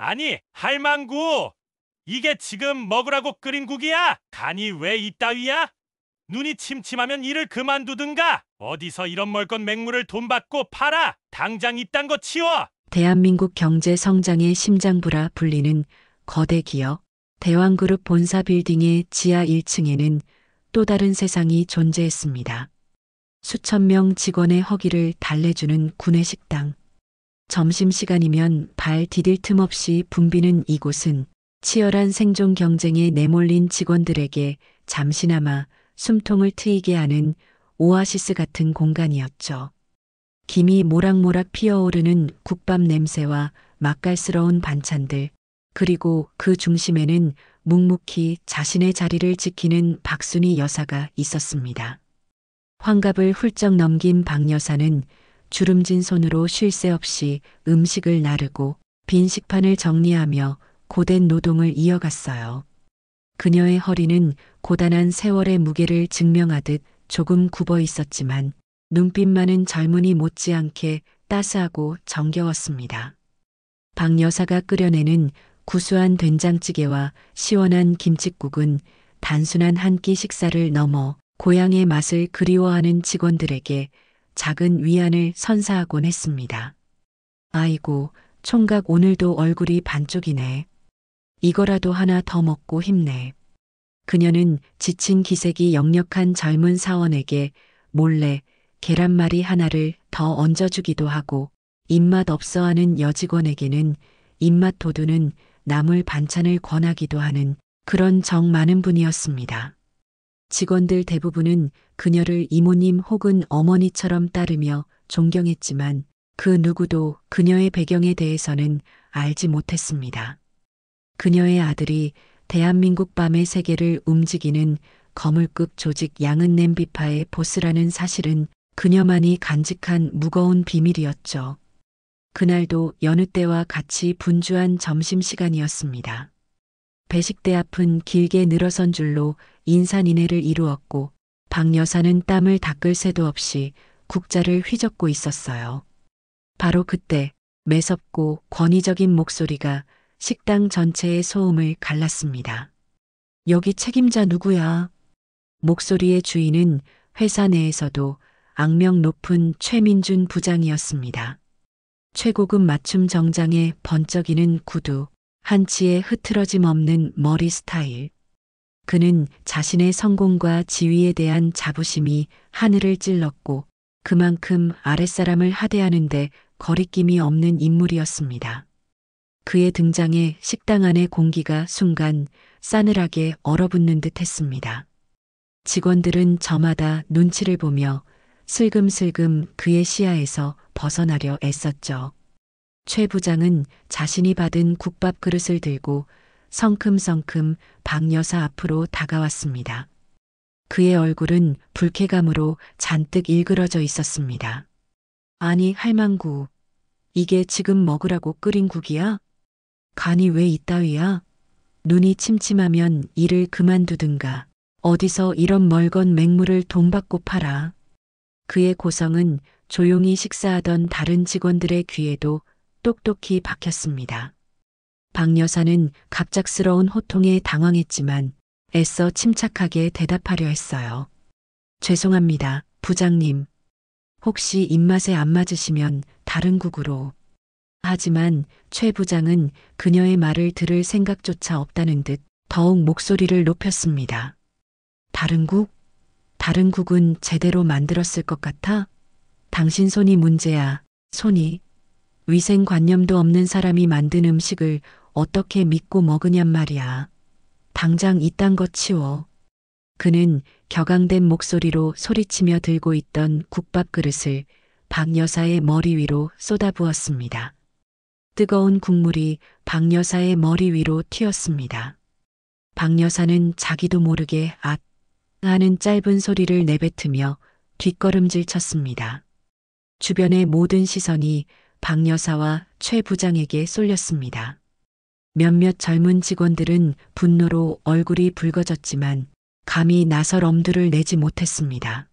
아니, 할망구! 이게 지금 먹으라고 끓인 국이야? 간이 왜 이따위야? 눈이 침침하면 일을 그만두든가! 어디서 이런 멀건 맹물을 돈 받고 팔아! 당장 이딴 거 치워! 대한민국 경제 성장의 심장부라 불리는 거대 기업 대왕그룹 본사 빌딩의 지하 1층에는 또 다른 세상이 존재했습니다. 수천 명 직원의 허기를 달래주는 구내식당. 점심시간이면 발 디딜 틈 없이 붐비는 이곳은 치열한 생존 경쟁에 내몰린 직원들에게 잠시나마 숨통을 트이게 하는 오아시스 같은 공간이었죠. 김이 모락모락 피어오르는 국밥 냄새와 맛깔스러운 반찬들, 그리고 그 중심에는 묵묵히 자신의 자리를 지키는 박순희 여사가 있었습니다. 환갑을 훌쩍 넘긴 박 여사는 주름진 손으로 쉴 새 없이 음식을 나르고 빈 식판을 정리하며 고된 노동을 이어갔어요. 그녀의 허리는 고단한 세월의 무게를 증명하듯 조금 굽어 있었지만 눈빛만은 젊은이 못지않게 따스하고 정겨웠습니다. 박 여사가 끓여내는 구수한 된장찌개와 시원한 김칫국은 단순한 한 끼 식사를 넘어 고향의 맛을 그리워하는 직원들에게 작은 위안을 선사하곤 했습니다. 아이고, 총각 오늘도 얼굴이 반쪽이네. 이거라도 하나 더 먹고 힘내. 그녀는 지친 기색이 역력한 젊은 사원에게 몰래 계란말이 하나를 더 얹어주기도 하고 입맛 없어하는 여직원에게는 입맛 돋우는 나물 반찬을 권하기도 하는 그런 정 많은 분이었습니다. 직원들 대부분은 그녀를 이모님 혹은 어머니처럼 따르며 존경했지만 그 누구도 그녀의 배경에 대해서는 알지 못했습니다. 그녀의 아들이 대한민국 밤의 세계를 움직이는 거물급 조직 양은냄비파의 보스라는 사실은 그녀만이 간직한 무거운 비밀이었죠. 그날도 여느 때와 같이 분주한 점심시간이었습니다. 배식대 앞은 길게 늘어선 줄로 인산인해를 이루었고 박 여사는 땀을 닦을 새도 없이 국자를 휘젓고 있었어요. 바로 그때 매섭고 권위적인 목소리가 식당 전체의 소음을 갈랐습니다. 여기 책임자 누구야? 목소리의 주인은 회사 내에서도 악명 높은 최민준 부장이었습니다. 최고급 맞춤 정장에 번쩍이는 구두, 한치의 흐트러짐 없는 머리 스타일. 그는 자신의 성공과 지위에 대한 자부심이 하늘을 찔렀고 그만큼 아랫사람을 하대하는데 거리낌이 없는 인물이었습니다. 그의 등장에 식당 안의 공기가 순간 싸늘하게 얼어붙는 듯 했습니다. 직원들은 저마다 눈치를 보며 슬금슬금 그의 시야에서 벗어나려 애썼죠. 최 부장은 자신이 받은 국밥 그릇을 들고 성큼성큼 박 여사 앞으로 다가왔습니다. 그의 얼굴은 불쾌감으로 잔뜩 일그러져 있었습니다. 아니, 할망구. 이게 지금 먹으라고 끓인 국이야? 간이 왜 이따위야? 눈이 침침하면 일을 그만두든가. 어디서 이런 멀건 맹물을 돈 받고 팔아. 그의 고성은 조용히 식사하던 다른 직원들의 귀에도 똑똑히 박혔습니다. 박 여사는 갑작스러운 호통에 당황했지만 애써 침착하게 대답하려 했어요. 죄송합니다, 부장님. 혹시 입맛에 안 맞으시면 다른 국으로. 하지만 최 부장은 그녀의 말을 들을 생각조차 없다는 듯 더욱 목소리를 높였습니다. 다른 국? 다른 국은 제대로 만들었을 것 같아? 당신 손이 문제야, 손이. 위생관념도 없는 사람이 만든 음식을 어떻게 믿고 먹으냔 말이야. 당장 이딴 거 치워. 그는 격앙된 목소리로 소리치며 들고 있던 국밥 그릇을 박 여사의 머리 위로 쏟아부었습니다. 뜨거운 국물이 박 여사의 머리 위로 튀었습니다. 박 여사는 자기도 모르게 앗 하는 짧은 소리를 내뱉으며 뒷걸음질 쳤습니다. 주변의 모든 시선이 박 여사와 최 부장에게 쏠렸습니다. 몇몇 젊은 직원들은 분노로 얼굴이 붉어졌지만 감히 나설 엄두를 내지 못했습니다.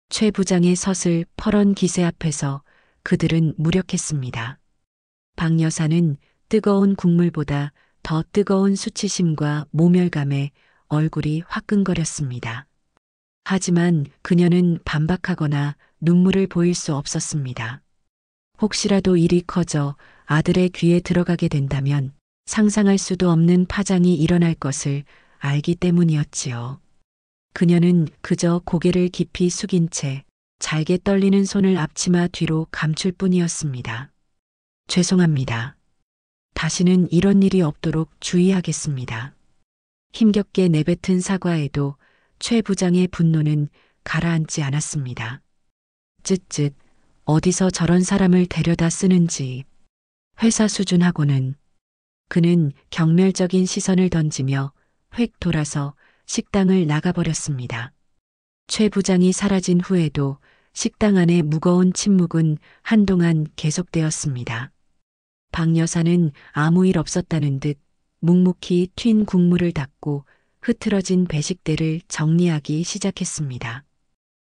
최 부장의 서슬 퍼런 기세 앞에서 그들은 무력했습니다. 박 여사는 뜨거운 국물보다 더 뜨거운 수치심과 모멸감에 얼굴이 화끈거렸습니다. 하지만 그녀는 반박하거나 눈물을 보일 수 없었습니다. 혹시라도 일이 커져 아들의 귀에 들어가게 된다면 상상할 수도 없는 파장이 일어날 것을 알기 때문이었지요. 그녀는 그저 고개를 깊이 숙인 채 잘게 떨리는 손을 앞치마 뒤로 감출 뿐이었습니다. 죄송합니다. 다시는 이런 일이 없도록 주의하겠습니다. 힘겹게 내뱉은 사과에도 최 부장의 분노는 가라앉지 않았습니다. 쯧쯧, 어디서 저런 사람을 데려다 쓰는지. 회사 수준하고는. 그는 경멸적인 시선을 던지며 획 돌아서 식당을 나가버렸습니다. 최 부장이 사라진 후에도 식당 안의 무거운 침묵은 한동안 계속되었습니다. 박 여사는 아무 일 없었다는 듯 묵묵히 튄 국물을 닦고 흐트러진 배식대를 정리하기 시작했습니다.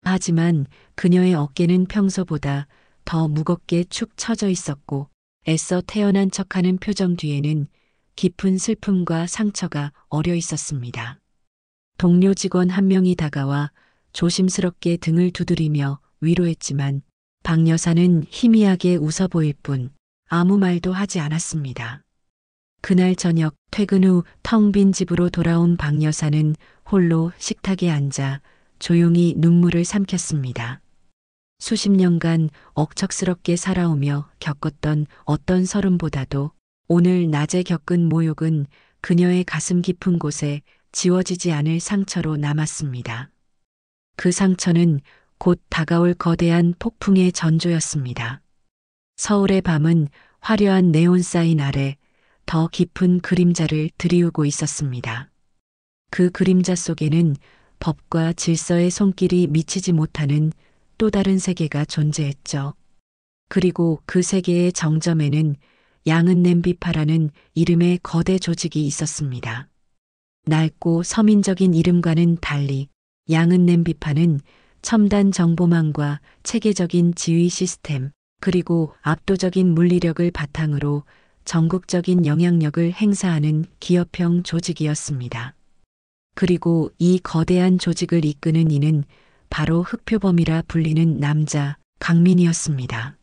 하지만 그녀의 어깨는 평소보다 더 무겁게 축 처져 있었고 애써 태어난 척하는 표정 뒤에는 깊은 슬픔과 상처가 어려 있었습니다. 동료 직원 한 명이 다가와 조심스럽게 등을 두드리며 위로했지만 박 여사는 희미하게 웃어 보일 뿐 아무 말도 하지 않았습니다. 그날 저녁 퇴근 후 텅 빈 집으로 돌아온 박 여사는 홀로 식탁에 앉아 조용히 눈물을 삼켰습니다. 수십 년간 억척스럽게 살아오며 겪었던 어떤 서름보다도 오늘 낮에 겪은 모욕은 그녀의 가슴 깊은 곳에 지워지지 않을 상처로 남았습니다. 그 상처는 곧 다가올 거대한 폭풍의 전조였습니다. 서울의 밤은 화려한 네온사인 아래 더 깊은 그림자를 드리우고 있었습니다. 그 그림자 속에는 법과 질서의 손길이 미치지 못하는 또 다른 세계가 존재했죠. 그리고 그 세계의 정점에는 양은 냄비파라는 이름의 거대 조직이 있었습니다. 낡고 서민적인 이름과는 달리 양은 냄비파는 첨단 정보망과 체계적인 지휘 시스템, 그리고 압도적인 물리력을 바탕으로 전국적인 영향력을 행사하는 기업형 조직이었습니다. 그리고 이 거대한 조직을 이끄는 이는 바로 흑표범이라 불리는 남자 강민이었습니다.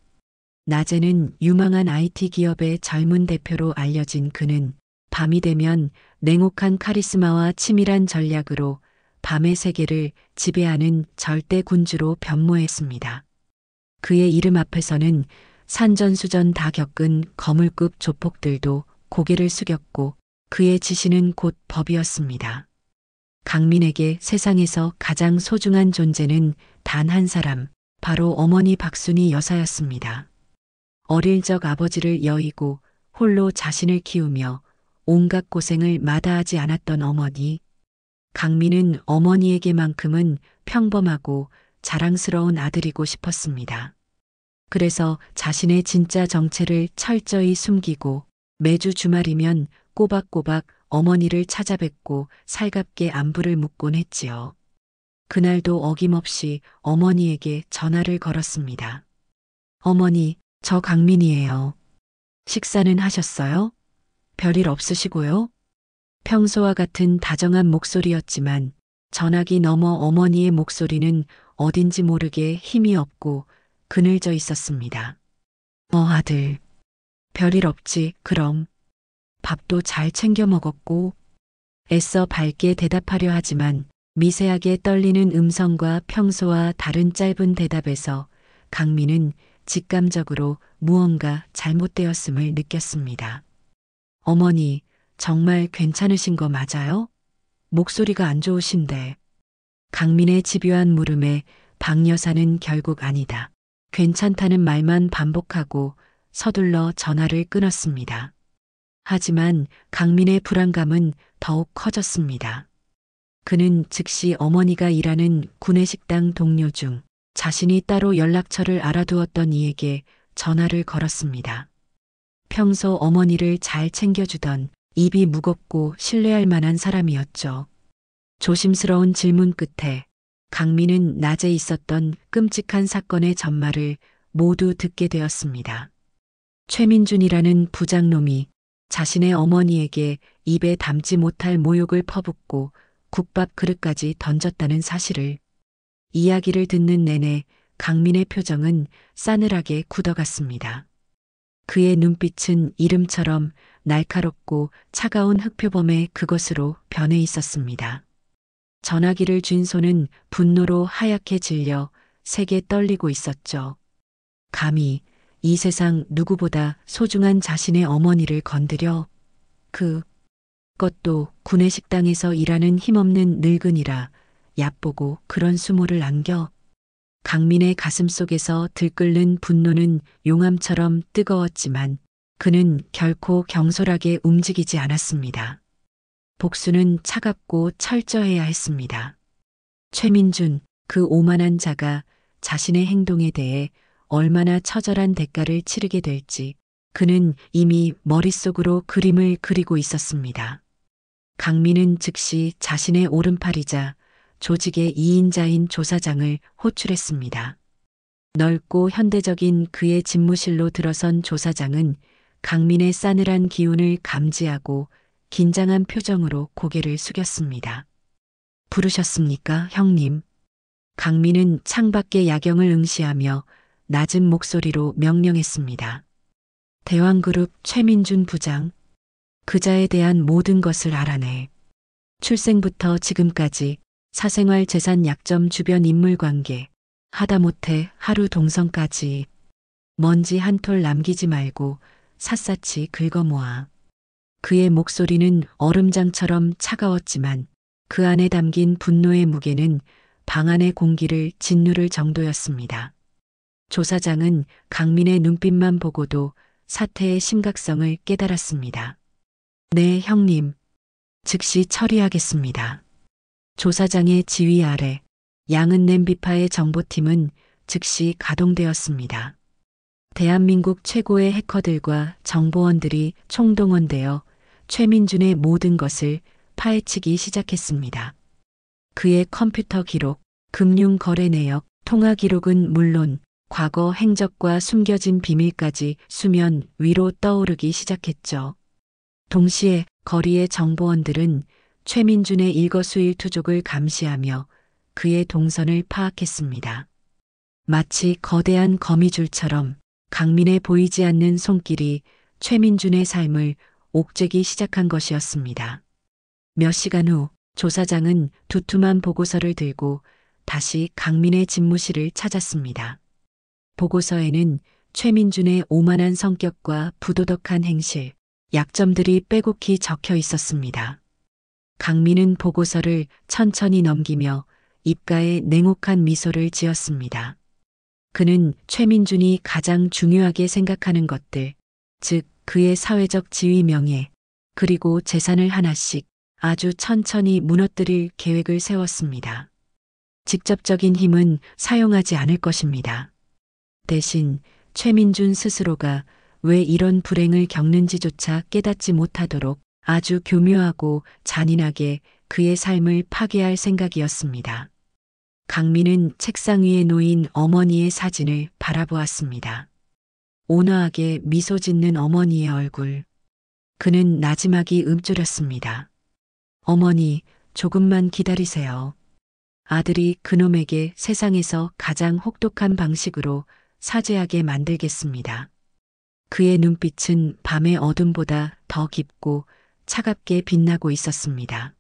낮에는 유망한 IT 기업의 젊은 대표로 알려진 그는 밤이 되면 냉혹한 카리스마와 치밀한 전략으로 밤의 세계를 지배하는 절대 군주로 변모했습니다. 그의 이름 앞에서는 산전수전 다 겪은 거물급 조폭들도 고개를 숙였고 그의 지시는 곧 법이었습니다. 강민에게 세상에서 가장 소중한 존재는 단 한 사람, 바로 어머니 박순희 여사였습니다. 어릴 적 아버지를 여의고 홀로 자신을 키우며 온갖 고생을 마다하지 않았던 어머니. 강민은 어머니에게만큼은 평범하고 자랑스러운 아들이고 싶었습니다. 그래서 자신의 진짜 정체를 철저히 숨기고 매주 주말이면 꼬박꼬박 어머니를 찾아뵙고 살갑게 안부를 묻곤 했지요. 그날도 어김없이 어머니에게 전화를 걸었습니다. 어머니, 저 강민이에요. 식사는 하셨어요? 별일 없으시고요? 평소와 같은 다정한 목소리였지만 전화기 너머 어머니의 목소리는 어딘지 모르게 힘이 없고 그늘져 있었습니다. 아들. 별일 없지, 그럼. 밥도 잘 챙겨 먹었고. 애써 밝게 대답하려 하지만 미세하게 떨리는 음성과 평소와 다른 짧은 대답에서 강민은 직감적으로 무언가 잘못되었음을 느꼈습니다. 어머니, 정말 괜찮으신 거 맞아요? 목소리가 안 좋으신데. 강민의 집요한 물음에 박 여사는 결국 아니다. 괜찮다는 말만 반복하고 서둘러 전화를 끊었습니다. 하지만 강민의 불안감은 더욱 커졌습니다. 그는 즉시 어머니가 일하는 구내식당 동료 중 자신이 따로 연락처를 알아두었던 이에게 전화를 걸었습니다. 평소 어머니를 잘 챙겨주던 입이 무겁고 신뢰할 만한 사람이었죠. 조심스러운 질문 끝에 강민은 낮에 있었던 끔찍한 사건의 전말을 모두 듣게 되었습니다. 최민준이라는 부장놈이 자신의 어머니에게 입에 담지 못할 모욕을 퍼붓고 국밥 그릇까지 던졌다는 사실을. 이야기를 듣는 내내 강민의 표정은 싸늘하게 굳어갔습니다. 그의 눈빛은 이름처럼 날카롭고 차가운 흑표범의 그것으로 변해 있었습니다. 전화기를 쥔 손은 분노로 하얗게 질려 세게 떨리고 있었죠. 감히 이 세상 누구보다 소중한 자신의 어머니를 건드려. 그것도 구내식당에서 일하는 힘없는 늙은이라 얕보고 그런 수모를 안겨. 강민의 가슴 속에서 들끓는 분노는 용암처럼 뜨거웠지만 그는 결코 경솔하게 움직이지 않았습니다. 복수는 차갑고 철저해야 했습니다. 최민준, 그 오만한 자가 자신의 행동에 대해 얼마나 처절한 대가를 치르게 될지 그는 이미 머릿속으로 그림을 그리고 있었습니다. 강민은 즉시 자신의 오른팔이자 조직의 2인자인 조사장을 호출했습니다. 넓고 현대적인 그의 집무실로 들어선 조사장은 강민의 싸늘한 기운을 감지하고 긴장한 표정으로 고개를 숙였습니다. 부르셨습니까, 형님? 강민은 창밖의 야경을 응시하며 낮은 목소리로 명령했습니다. 대왕그룹 최민준 부장, 그자에 대한 모든 것을 알아내. 출생부터 지금까지 사생활 재산 약점 주변 인물관계, 하다못해 하루 동선까지 먼지 한 톨 남기지 말고 샅샅이 긁어모아. 그의 목소리는 얼음장처럼 차가웠지만 그 안에 담긴 분노의 무게는 방 안의 공기를 짓누를 정도였습니다. 조사장은 강민의 눈빛만 보고도 사태의 심각성을 깨달았습니다. 네, 형님. 즉시 처리하겠습니다. 조사장의 지휘 아래 양은 냄비파의 정보팀은 즉시 가동되었습니다. 대한민국 최고의 해커들과 정보원들이 총동원되어 최민준의 모든 것을 파헤치기 시작했습니다. 그의 컴퓨터 기록, 금융 거래 내역, 통화 기록은 물론 과거 행적과 숨겨진 비밀까지 수면 위로 떠오르기 시작했죠. 동시에 거리의 정보원들은 최민준의 일거수일투족을 감시하며 그의 동선을 파악했습니다. 마치 거대한 거미줄처럼 강민의 보이지 않는 손길이 최민준의 삶을 옥죄기 시작한 것이었습니다. 몇 시간 후 조사장은 두툼한 보고서를 들고 다시 강민의 집무실을 찾았습니다. 보고서에는 최민준의 오만한 성격과 부도덕한 행실, 약점들이 빼곡히 적혀 있었습니다. 강민은 보고서를 천천히 넘기며 입가에 냉혹한 미소를 지었습니다. 그는 최민준이 가장 중요하게 생각하는 것들, 즉 그의 사회적 지위 명예, 그리고 재산을 하나씩 아주 천천히 무너뜨릴 계획을 세웠습니다. 직접적인 힘은 사용하지 않을 것입니다. 대신 최민준 스스로가 왜 이런 불행을 겪는지조차 깨닫지 못하도록 아주 교묘하고 잔인하게 그의 삶을 파괴할 생각이었습니다. 강민은 책상 위에 놓인 어머니의 사진을 바라보았습니다. 온화하게 미소 짓는 어머니의 얼굴. 그는 나지막이 읊조렸습니다. 어머니, 조금만 기다리세요. 아들이 그놈에게 세상에서 가장 혹독한 방식으로 사죄하게 만들겠습니다. 그의 눈빛은 밤의 어둠보다 더 깊고 차갑게 빛나고 있었습니다.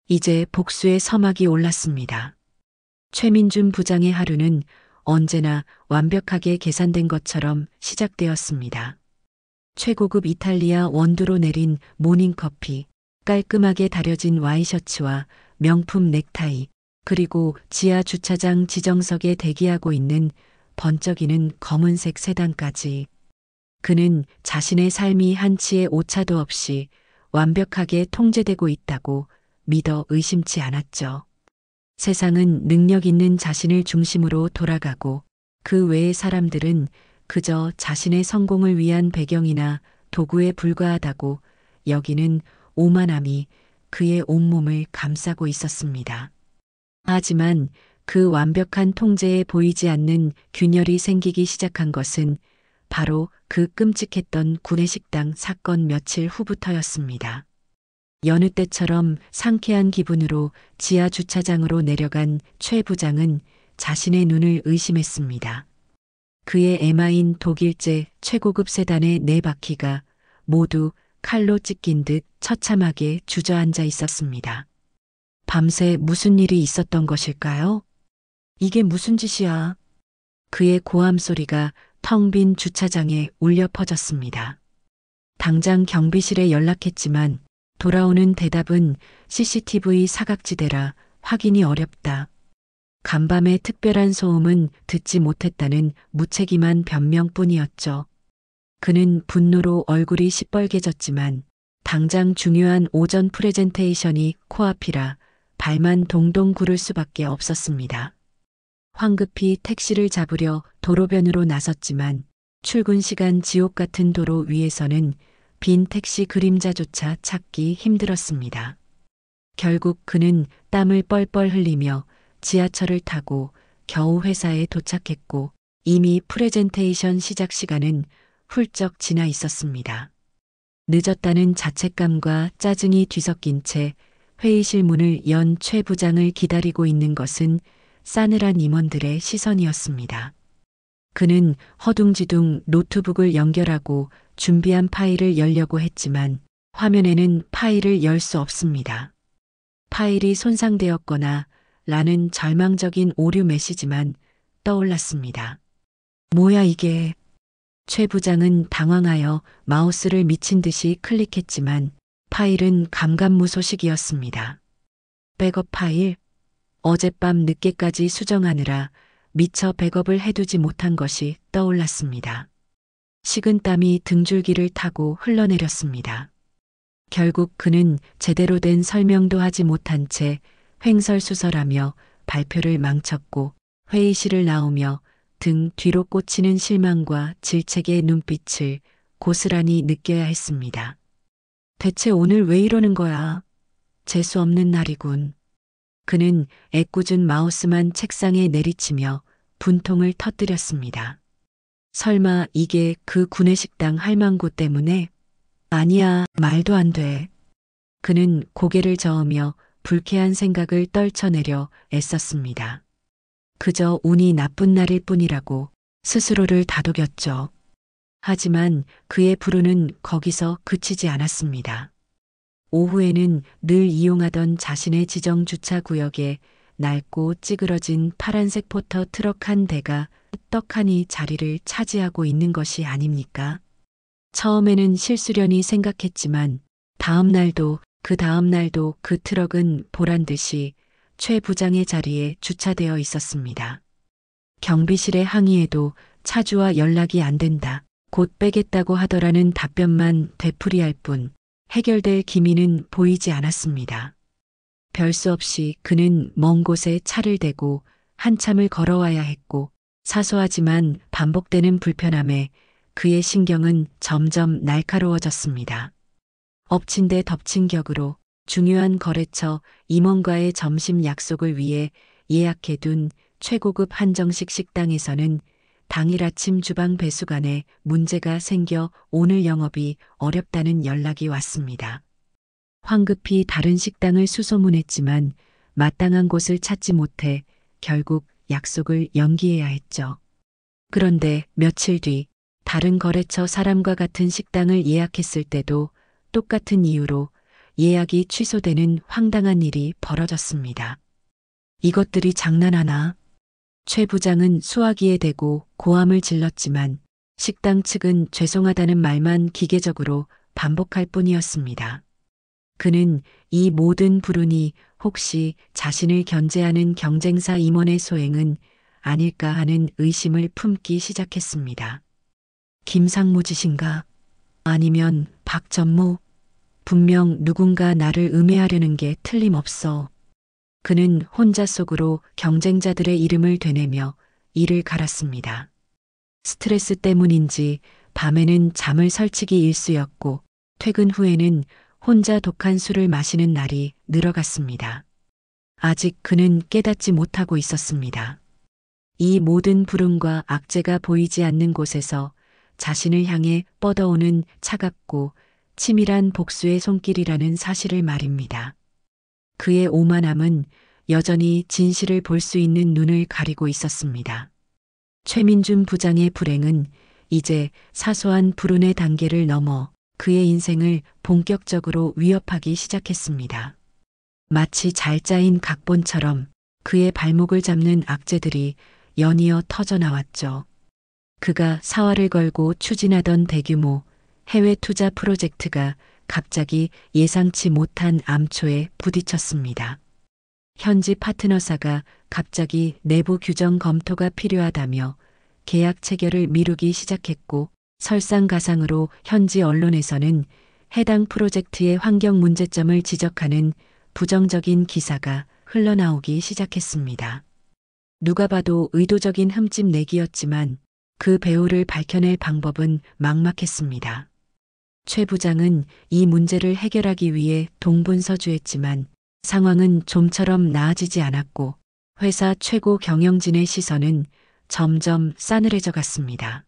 이제 복수의 서막이 올랐습니다. 최민준 부장의 하루는 언제나 완벽하게 계산된 것처럼 시작되었습니다. 최고급 이탈리아 원두로 내린 모닝커피, 깔끔하게 다려진 와이셔츠와 명품 넥타이, 그리고 지하 주차장 지정석에 대기하고 있는 번쩍이는 검은색 세단까지. 그는 자신의 삶이 한치의 오차도 없이 완벽하게 통제되고 있다고 믿어 의심치 않았죠. 세상은 능력 있는 자신을 중심으로 돌아가고 그 외의 사람들은 그저 자신의 성공을 위한 배경이나 도구에 불과하다고 여기는 오만함이 그의 온몸을 감싸고 있었습니다. 하지만 그 완벽한 통제에 보이지 않는 균열이 생기기 시작한 것은 바로 그 끔찍했던 구내식당 사건 며칠 후부터였습니다. 여느 때처럼 상쾌한 기분으로 지하 주차장으로 내려간 최 부장은 자신의 눈을 의심했습니다. 그의 에마인 독일제 최고급 세단의 네 바퀴가 모두 칼로 찢긴 듯 처참하게 주저앉아 있었습니다. 밤새 무슨 일이 있었던 것일까요? 이게 무슨 짓이야? 그의 고함 소리가 텅 빈 주차장에 울려 퍼졌습니다. 당장 경비실에 연락했지만 돌아오는 대답은 CCTV 사각지대라 확인이 어렵다. 간밤에 특별한 소음은 듣지 못했다는 무책임한 변명뿐이었죠. 그는 분노로 얼굴이 시뻘개졌지만 당장 중요한 오전 프레젠테이션이 코앞이라 발만 동동 구를 수밖에 없었습니다. 황급히 택시를 잡으려 도로변으로 나섰지만 출근 시간 지옥 같은 도로 위에서는 빈 택시 그림자조차 찾기 힘들었습니다. 결국 그는 땀을 뻘뻘 흘리며 지하철을 타고 겨우 회사에 도착했고 이미 프레젠테이션 시작 시간은 훌쩍 지나 있었습니다. 늦었다는 자책감과 짜증이 뒤섞인 채 회의실 문을 연 최 부장을 기다리고 있는 것은 싸늘한 임원들의 시선이었습니다. 그는 허둥지둥 노트북을 연결하고 준비한 파일을 열려고 했지만 화면에는 파일을 열 수 없습니다. 파일이 손상되었거나 라는 절망적인 오류 메시지만 떠올랐습니다. 뭐야 이게? 최 부장은 당황하여 마우스를 미친 듯이 클릭했지만 파일은 감감무소식이었습니다. 백업 파일? 어젯밤 늦게까지 수정하느라 미처 백업을 해두지 못한 것이 떠올랐습니다. 식은땀이 등줄기를 타고 흘러내렸습니다. 결국 그는 제대로 된 설명도 하지 못한 채 횡설수설하며 발표를 망쳤고 회의실을 나오며 등 뒤로 꽂히는 실망과 질책의 눈빛을 고스란히 느껴야 했습니다. 대체 오늘 왜 이러는 거야? 재수 없는 날이군. 그는 애꿎은 마우스만 책상에 내리치며 분통을 터뜨렸습니다. 설마 이게 그 구내식당 할망구 때문에? 아니야, 말도 안 돼. 그는 고개를 저으며 불쾌한 생각을 떨쳐내려 애썼습니다. 그저 운이 나쁜 날일 뿐이라고 스스로를 다독였죠. 하지만 그의 불운은 거기서 그치지 않았습니다. 오후에는 늘 이용하던 자신의 지정 주차 구역에 낡고 찌그러진 파란색 포터 트럭 한 대가 떡하니 자리를 차지하고 있는 것이 아닙니까? 처음에는 실수련이 생각했지만 다음 날도 그 다음 날도 그 트럭은 보란 듯이 최 부장의 자리에 주차되어 있었습니다. 경비실에 항의해도 차주와 연락이 안 된다. 곧 빼겠다고 하더라는 답변만 되풀이할 뿐 해결될 기미는 보이지 않았습니다. 별 수 없이 그는 먼 곳에 차를 대고 한참을 걸어와야 했고 사소하지만 반복되는 불편함에 그의 신경은 점점 날카로워졌습니다. 엎친 데 덮친 격으로 중요한 거래처 임원과의 점심 약속을 위해 예약해둔 최고급 한정식 식당에서는 당일 아침 주방 배수관에 문제가 생겨 오늘 영업이 어렵다는 연락이 왔습니다. 황급히 다른 식당을 수소문했지만 마땅한 곳을 찾지 못해 결국 약속을 연기해야 했죠. 그런데 며칠 뒤 다른 거래처 사람과 같은 식당을 예약했을 때도 똑같은 이유로 예약이 취소되는 황당한 일이 벌어졌습니다. 이것들이 장난하나? 최 부장은 수화기에 대고 고함을 질렀지만 식당 측은 죄송하다는 말만 기계적으로 반복할 뿐이었습니다. 그는 이 모든 불운이 혹시 자신을 견제하는 경쟁사 임원의 소행은 아닐까 하는 의심을 품기 시작했습니다. 김상무 짓인가? 아니면 박전무? 분명 누군가 나를 음해하려는 게 틀림없어. 그는 혼자 속으로 경쟁자들의 이름을 되뇌며 이를 갈았습니다. 스트레스 때문인지 밤에는 잠을 설치기 일쑤였고 퇴근 후에는 혼자 독한 술을 마시는 날이 늘어갔습니다. 아직 그는 깨닫지 못하고 있었습니다. 이 모든 불운과 악재가 보이지 않는 곳에서 자신을 향해 뻗어오는 차갑고 치밀한 복수의 손길이라는 사실을 말입니다. 그의 오만함은 여전히 진실을 볼 수 있는 눈을 가리고 있었습니다. 최민준 부장의 불행은 이제 사소한 불운의 단계를 넘어 그의 인생을 본격적으로 위협하기 시작했습니다. 마치 잘 짜인 각본처럼 그의 발목을 잡는 악재들이 연이어 터져 나왔죠. 그가 사활을 걸고 추진하던 대규모 해외 투자 프로젝트가 갑자기 예상치 못한 암초에 부딪혔습니다. 현지 파트너사가 갑자기 내부 규정 검토가 필요하다며 계약 체결을 미루기 시작했고, 설상가상으로 현지 언론에서는 해당 프로젝트의 환경 문제점을 지적하는 부정적인 기사가 흘러나오기 시작했습니다. 누가 봐도 의도적인 흠집 내기였지만 그 배후를 밝혀낼 방법은 막막했습니다. 최 부장은 이 문제를 해결하기 위해 동분서주했지만 상황은 좀처럼 나아지지 않았고 회사 최고 경영진의 시선은 점점 싸늘해져 갔습니다.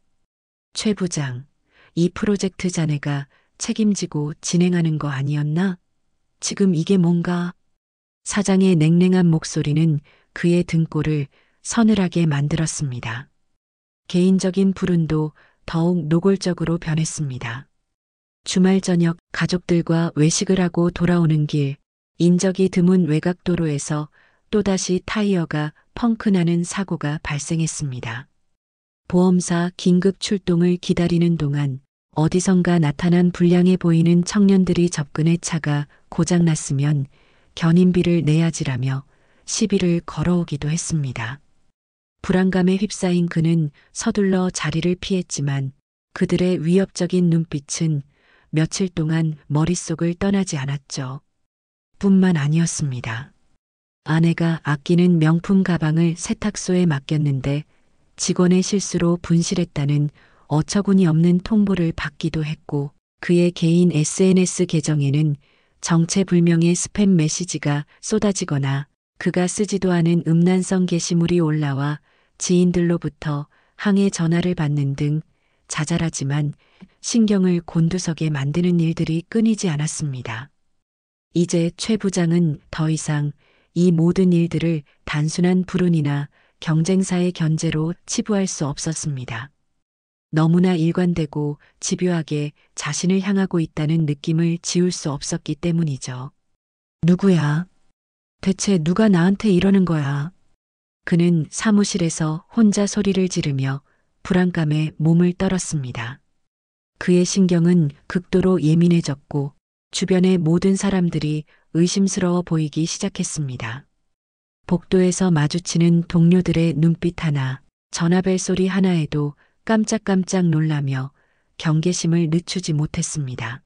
최 부장, 이 프로젝트 자네가 책임지고 진행하는 거 아니었나? 지금 이게 뭔가? 사장의 냉랭한 목소리는 그의 등골을 서늘하게 만들었습니다. 개인적인 불운도 더욱 노골적으로 변했습니다. 주말 저녁 가족들과 외식을 하고 돌아오는 길, 인적이 드문 외곽도로에서 또다시 타이어가 펑크나는 사고가 발생했습니다. 보험사 긴급 출동을 기다리는 동안 어디선가 나타난 불량해 보이는 청년들이 접근해 차가 고장났으면 견인비를 내야지라며 시비를 걸어오기도 했습니다. 불안감에 휩싸인 그는 서둘러 자리를 피했지만 그들의 위협적인 눈빛은 며칠 동안 머릿속을 떠나지 않았죠. 뿐만 아니었습니다. 아내가 아끼는 명품 가방을 세탁소에 맡겼는데 직원의 실수로 분실했다는 어처구니 없는 통보를 받기도 했고, 그의 개인 SNS 계정에는 정체불명의 스팸 메시지가 쏟아지거나 그가 쓰지도 않은 음란성 게시물이 올라와 지인들로부터 항해 전화를 받는 등 자잘하지만 신경을 곤두서게 만드는 일들이 끊이지 않았습니다. 이제 최 부장은 더 이상 이 모든 일들을 단순한 불운이나 경쟁사의 견제로 치부할 수 없었습니다. 너무나 일관되고 집요하게 자신을 향하고 있다는 느낌을 지울 수 없었기 때문이죠. 누구야? 대체 누가 나한테 이러는 거야? 그는 사무실에서 혼자 소리를 지르며 불안감에 몸을 떨었습니다. 그의 신경은 극도로 예민해졌고 주변의 모든 사람들이 의심스러워 보이기 시작했습니다. 복도에서 마주치는 동료들의 눈빛 하나, 전화벨 소리 하나에도 깜짝깜짝 놀라며 경계심을 늦추지 못했습니다.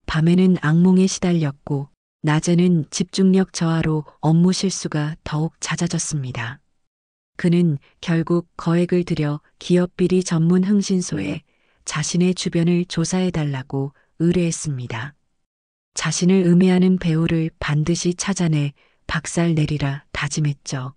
밤에는 악몽에 시달렸고 낮에는 집중력 저하로 업무 실수가 더욱 잦아졌습니다. 그는 결국 거액을 들여 기업 비리 전문 흥신소에 자신의 주변을 조사해달라고 의뢰했습니다. 자신을 음해하는 배우를 반드시 찾아내 박살 내리라 다짐했죠.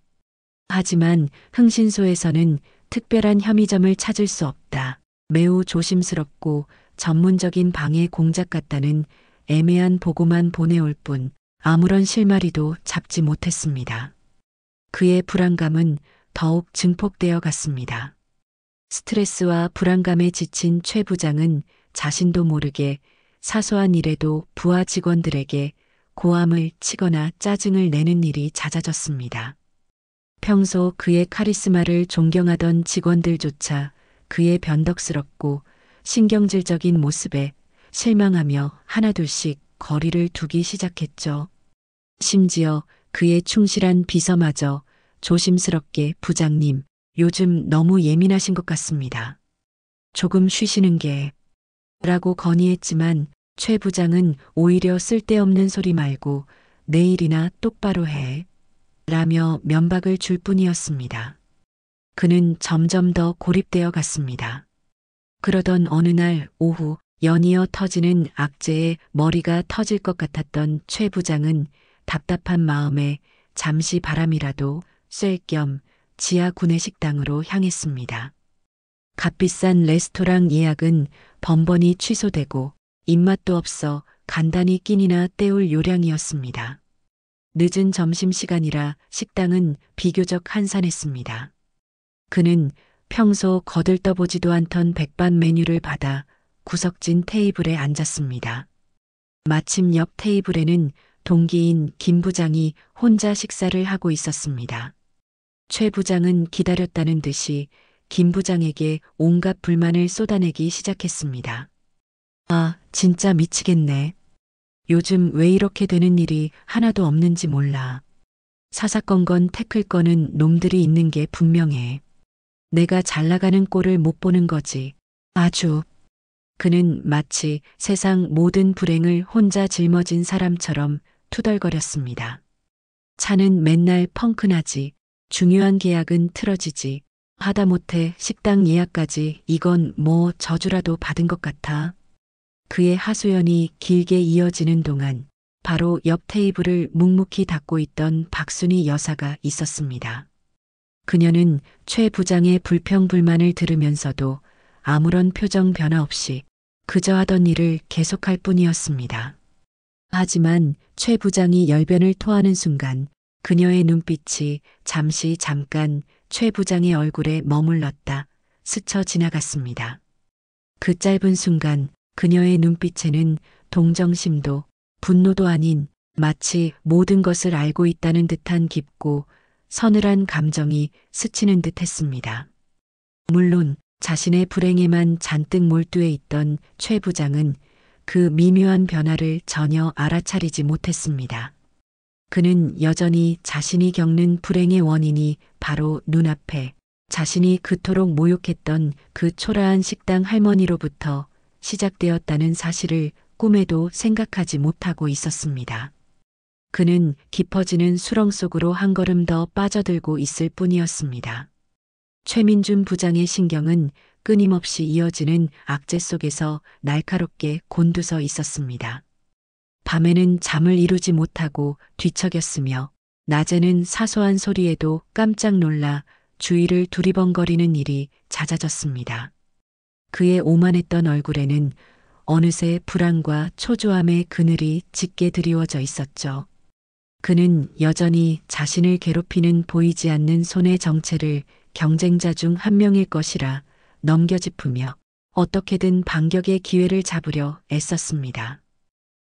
하지만 흥신소에서는 특별한 혐의점을 찾을 수 없다. 매우 조심스럽고 전문적인 방해 공작 같다는 애매한 보고만 보내올 뿐 아무런 실마리도 잡지 못했습니다. 그의 불안감은 더욱 증폭되어 갔습니다. 스트레스와 불안감에 지친 최 부장은 자신도 모르게 사소한 일에도 부하 직원들에게 고함을 치거나 짜증을 내는 일이 잦아졌습니다. 평소 그의 카리스마를 존경하던 직원들조차 그의 변덕스럽고 신경질적인 모습에 실망하며 하나둘씩 거리를 두기 시작했죠. 심지어 그의 충실한 비서마저 조심스럽게 부장님, 요즘 너무 예민하신 것 같습니다. 조금 쉬시는 게 라고 건의했지만 최 부장은 오히려 쓸데없는 소리 말고 내일이나 똑바로 해 라며 면박을 줄 뿐이었습니다. 그는 점점 더 고립되어 갔습니다. 그러던 어느 날 오후 연이어 터지는 악재에 머리가 터질 것 같았던 최 부장은 답답한 마음에 잠시 바람이라도 쐴 겸 지하 구내식당으로 향했습니다. 값비싼 레스토랑 예약은 번번이 취소되고 입맛도 없어 간단히 끼니나 때울 요량이었습니다. 늦은 점심시간이라 식당은 비교적 한산했습니다. 그는 평소 거들떠보지도 않던 백반 메뉴를 받아 구석진 테이블에 앉았습니다. 마침 옆 테이블에는 동기인 김 부장이 혼자 식사를 하고 있었습니다. 최 부장은 기다렸다는 듯이 김 부장에게 온갖 불만을 쏟아내기 시작했습니다. 아, 진짜 미치겠네. 요즘 왜 이렇게 되는 일이 하나도 없는지 몰라. 사사건건 태클 거는 놈들이 있는 게 분명해. 내가 잘 나가는 꼴을 못 보는 거지. 아주. 그는 마치 세상 모든 불행을 혼자 짊어진 사람처럼 투덜거렸습니다. 차는 맨날 펑크나지, 중요한 계약은 틀어지지, 하다못해 식당 예약까지 이건 뭐 저주라도 받은 것 같아. 그의 하소연이 길게 이어지는 동안 바로 옆 테이블을 묵묵히 닫고 있던 박순희 여사가 있었습니다. 그녀는 최 부장의 불평불만을 들으면서도 아무런 표정 변화 없이 그저 하던 일을 계속할 뿐이었습니다. 하지만 최 부장이 열변을 토하는 순간 그녀의 눈빛이 잠깐 최 부장의 얼굴에 머물렀다 스쳐 지나갔습니다. 그 짧은 순간 그녀의 눈빛에는 동정심도 분노도 아닌 마치 모든 것을 알고 있다는 듯한 깊고 서늘한 감정이 스치는 듯 했습니다. 물론 자신의 불행에만 잔뜩 몰두해 있던 최 부장은 그 미묘한 변화를 전혀 알아차리지 못했습니다. 그는 여전히 자신이 겪는 불행의 원인이 바로 눈앞에 자신이 그토록 모욕했던 그 초라한 식당 할머니로부터 시작되었다는 사실을 꿈에도 생각하지 못하고 있었습니다. 그는 깊어지는 수렁 속으로 한 걸음 더 빠져들고 있을 뿐이었습니다. 최민준 부장의 신경은 끊임없이 이어지는 악재 속에서 날카롭게 곤두서 있었습니다. 밤에는 잠을 이루지 못하고 뒤척였으며 낮에는 사소한 소리에도 깜짝 놀라 주위를 두리번거리는 일이 잦아졌습니다. 그의 오만했던 얼굴에는 어느새 불안과 초조함의 그늘이 짙게 드리워져 있었죠. 그는 여전히 자신을 괴롭히는 보이지 않는 손의 정체를 경쟁자 중 한 명일 것이라 넘겨짚으며 어떻게든 반격의 기회를 잡으려 애썼습니다.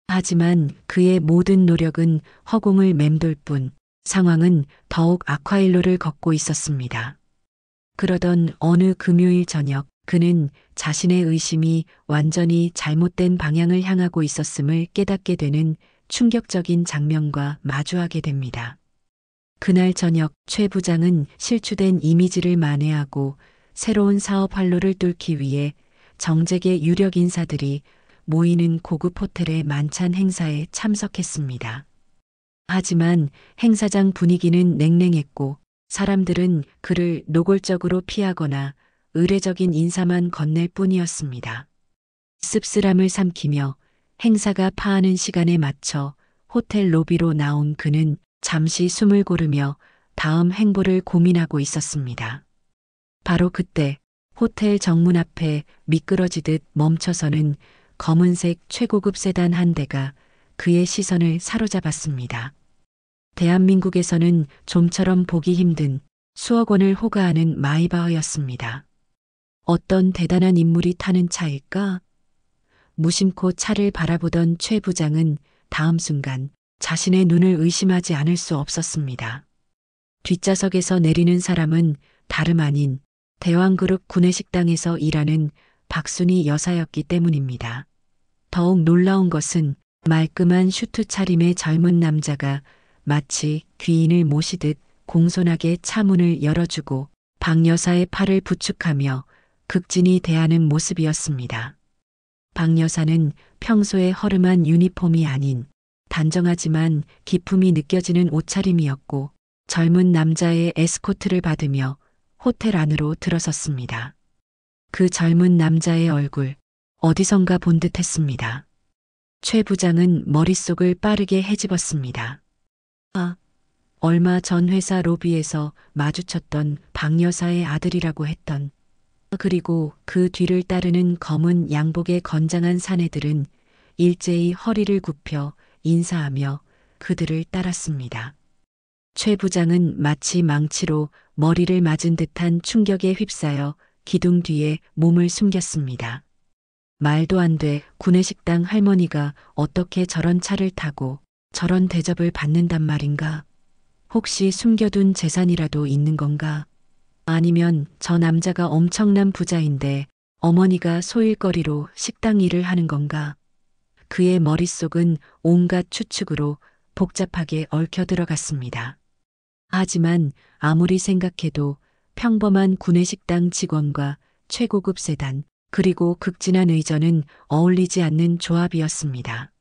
하지만 그의 모든 노력은 허공을 맴돌 뿐 상황은 더욱 악화일로를 걷고 있었습니다. 그러던 어느 금요일 저녁 그는 자신의 의심이 완전히 잘못된 방향을 향하고 있었음을 깨닫게 되는 충격적인 장면과 마주하게 됩니다. 그날 저녁 최 부장은 실추된 이미지를 만회하고 새로운 사업 활로를 뚫기 위해 정재계 유력 인사들이 모이는 고급 호텔의 만찬 행사에 참석했습니다. 하지만 행사장 분위기는 냉랭했고 사람들은 그를 노골적으로 피하거나 의례적인 인사만 건넬 뿐이었습니다. 씁쓸함을 삼키며 행사가 파하는 시간에 맞춰 호텔 로비로 나온 그는 잠시 숨을 고르며 다음 행보를 고민하고 있었습니다. 바로 그때 호텔 정문 앞에 미끄러지듯 멈춰서는 검은색 최고급 세단 한 대가 그의 시선을 사로잡았습니다. 대한민국에서는 좀처럼 보기 힘든 수억 원을 호가하는 마이바흐였습니다. 어떤 대단한 인물이 타는 차일까? 무심코 차를 바라보던 최 부장은 다음 순간 자신의 눈을 의심하지 않을 수 없었습니다. 뒷좌석에서 내리는 사람은 다름 아닌 대왕그룹 구내식당에서 일하는 박순희 여사였기 때문입니다. 더욱 놀라운 것은 말끔한 슈트 차림의 젊은 남자가 마치 귀인을 모시듯 공손하게 차문을 열어주고 박 여사의 팔을 부축하며 극진히 대하는 모습이었습니다. 박 여사는 평소에 허름한 유니폼이 아닌 단정하지만 기품이 느껴지는 옷차림이었고 젊은 남자의 에스코트를 받으며 호텔 안으로 들어섰습니다. 그 젊은 남자의 얼굴 어디선가 본 듯했습니다. 최 부장은 머릿속을 빠르게 헤집었습니다. 아, 얼마 전 회사 로비에서 마주쳤던 박 여사의 아들이라고 했던 그리고 그 뒤를 따르는 검은 양복의 건장한 사내들은 일제히 허리를 굽혀 인사하며 그들을 따랐습니다. 최 부장은 마치 망치로 머리를 맞은 듯한 충격에 휩싸여 기둥 뒤에 몸을 숨겼습니다. 말도 안 돼. 구내식당 할머니가 어떻게 저런 차를 타고 저런 대접을 받는단 말인가? 혹시 숨겨둔 재산이라도 있는 건가? 아니면 저 남자가 엄청난 부자인데 어머니가 소일거리로 식당 일을 하는 건가? 그의 머릿속은 온갖 추측으로 복잡하게 얽혀 들어갔습니다. 하지만 아무리 생각해도 평범한 구내식당 직원과 최고급 세단, 그리고 극진한 의전은 어울리지 않는 조합이었습니다.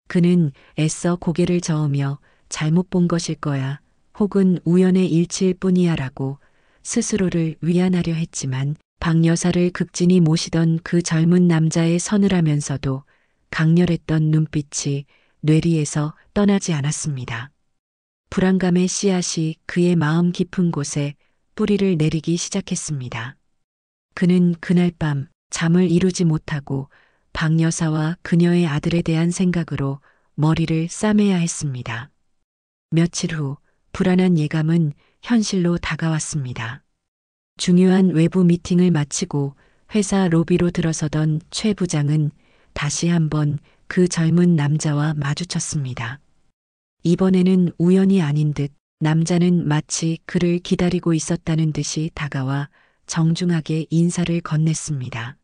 그는 애써 고개를 저으며 잘못 본 것일 거야, 혹은 우연의 일치일 뿐이야 라고 스스로를 위안하려 했지만 박 여사를 극진히 모시던 그 젊은 남자의 서늘하면서도 강렬했던 눈빛이 뇌리에서 떠나지 않았습니다. 불안감의 씨앗이 그의 마음 깊은 곳에 뿌리를 내리기 시작했습니다. 그는 그날 밤 잠을 이루지 못하고 박 여사와 그녀의 아들에 대한 생각으로 머리를 싸매야 했습니다. 며칠 후 불안한 예감은 현실로 다가왔습니다. 중요한 외부 미팅을 마치고 회사 로비로 들어서던 최 부장은 다시 한번 그 젊은 남자와 마주쳤습니다. 이번에는 우연이 아닌 듯 남자는 마치 그를 기다리고 있었다는 듯이 다가와 정중하게 인사를 건넸습니다.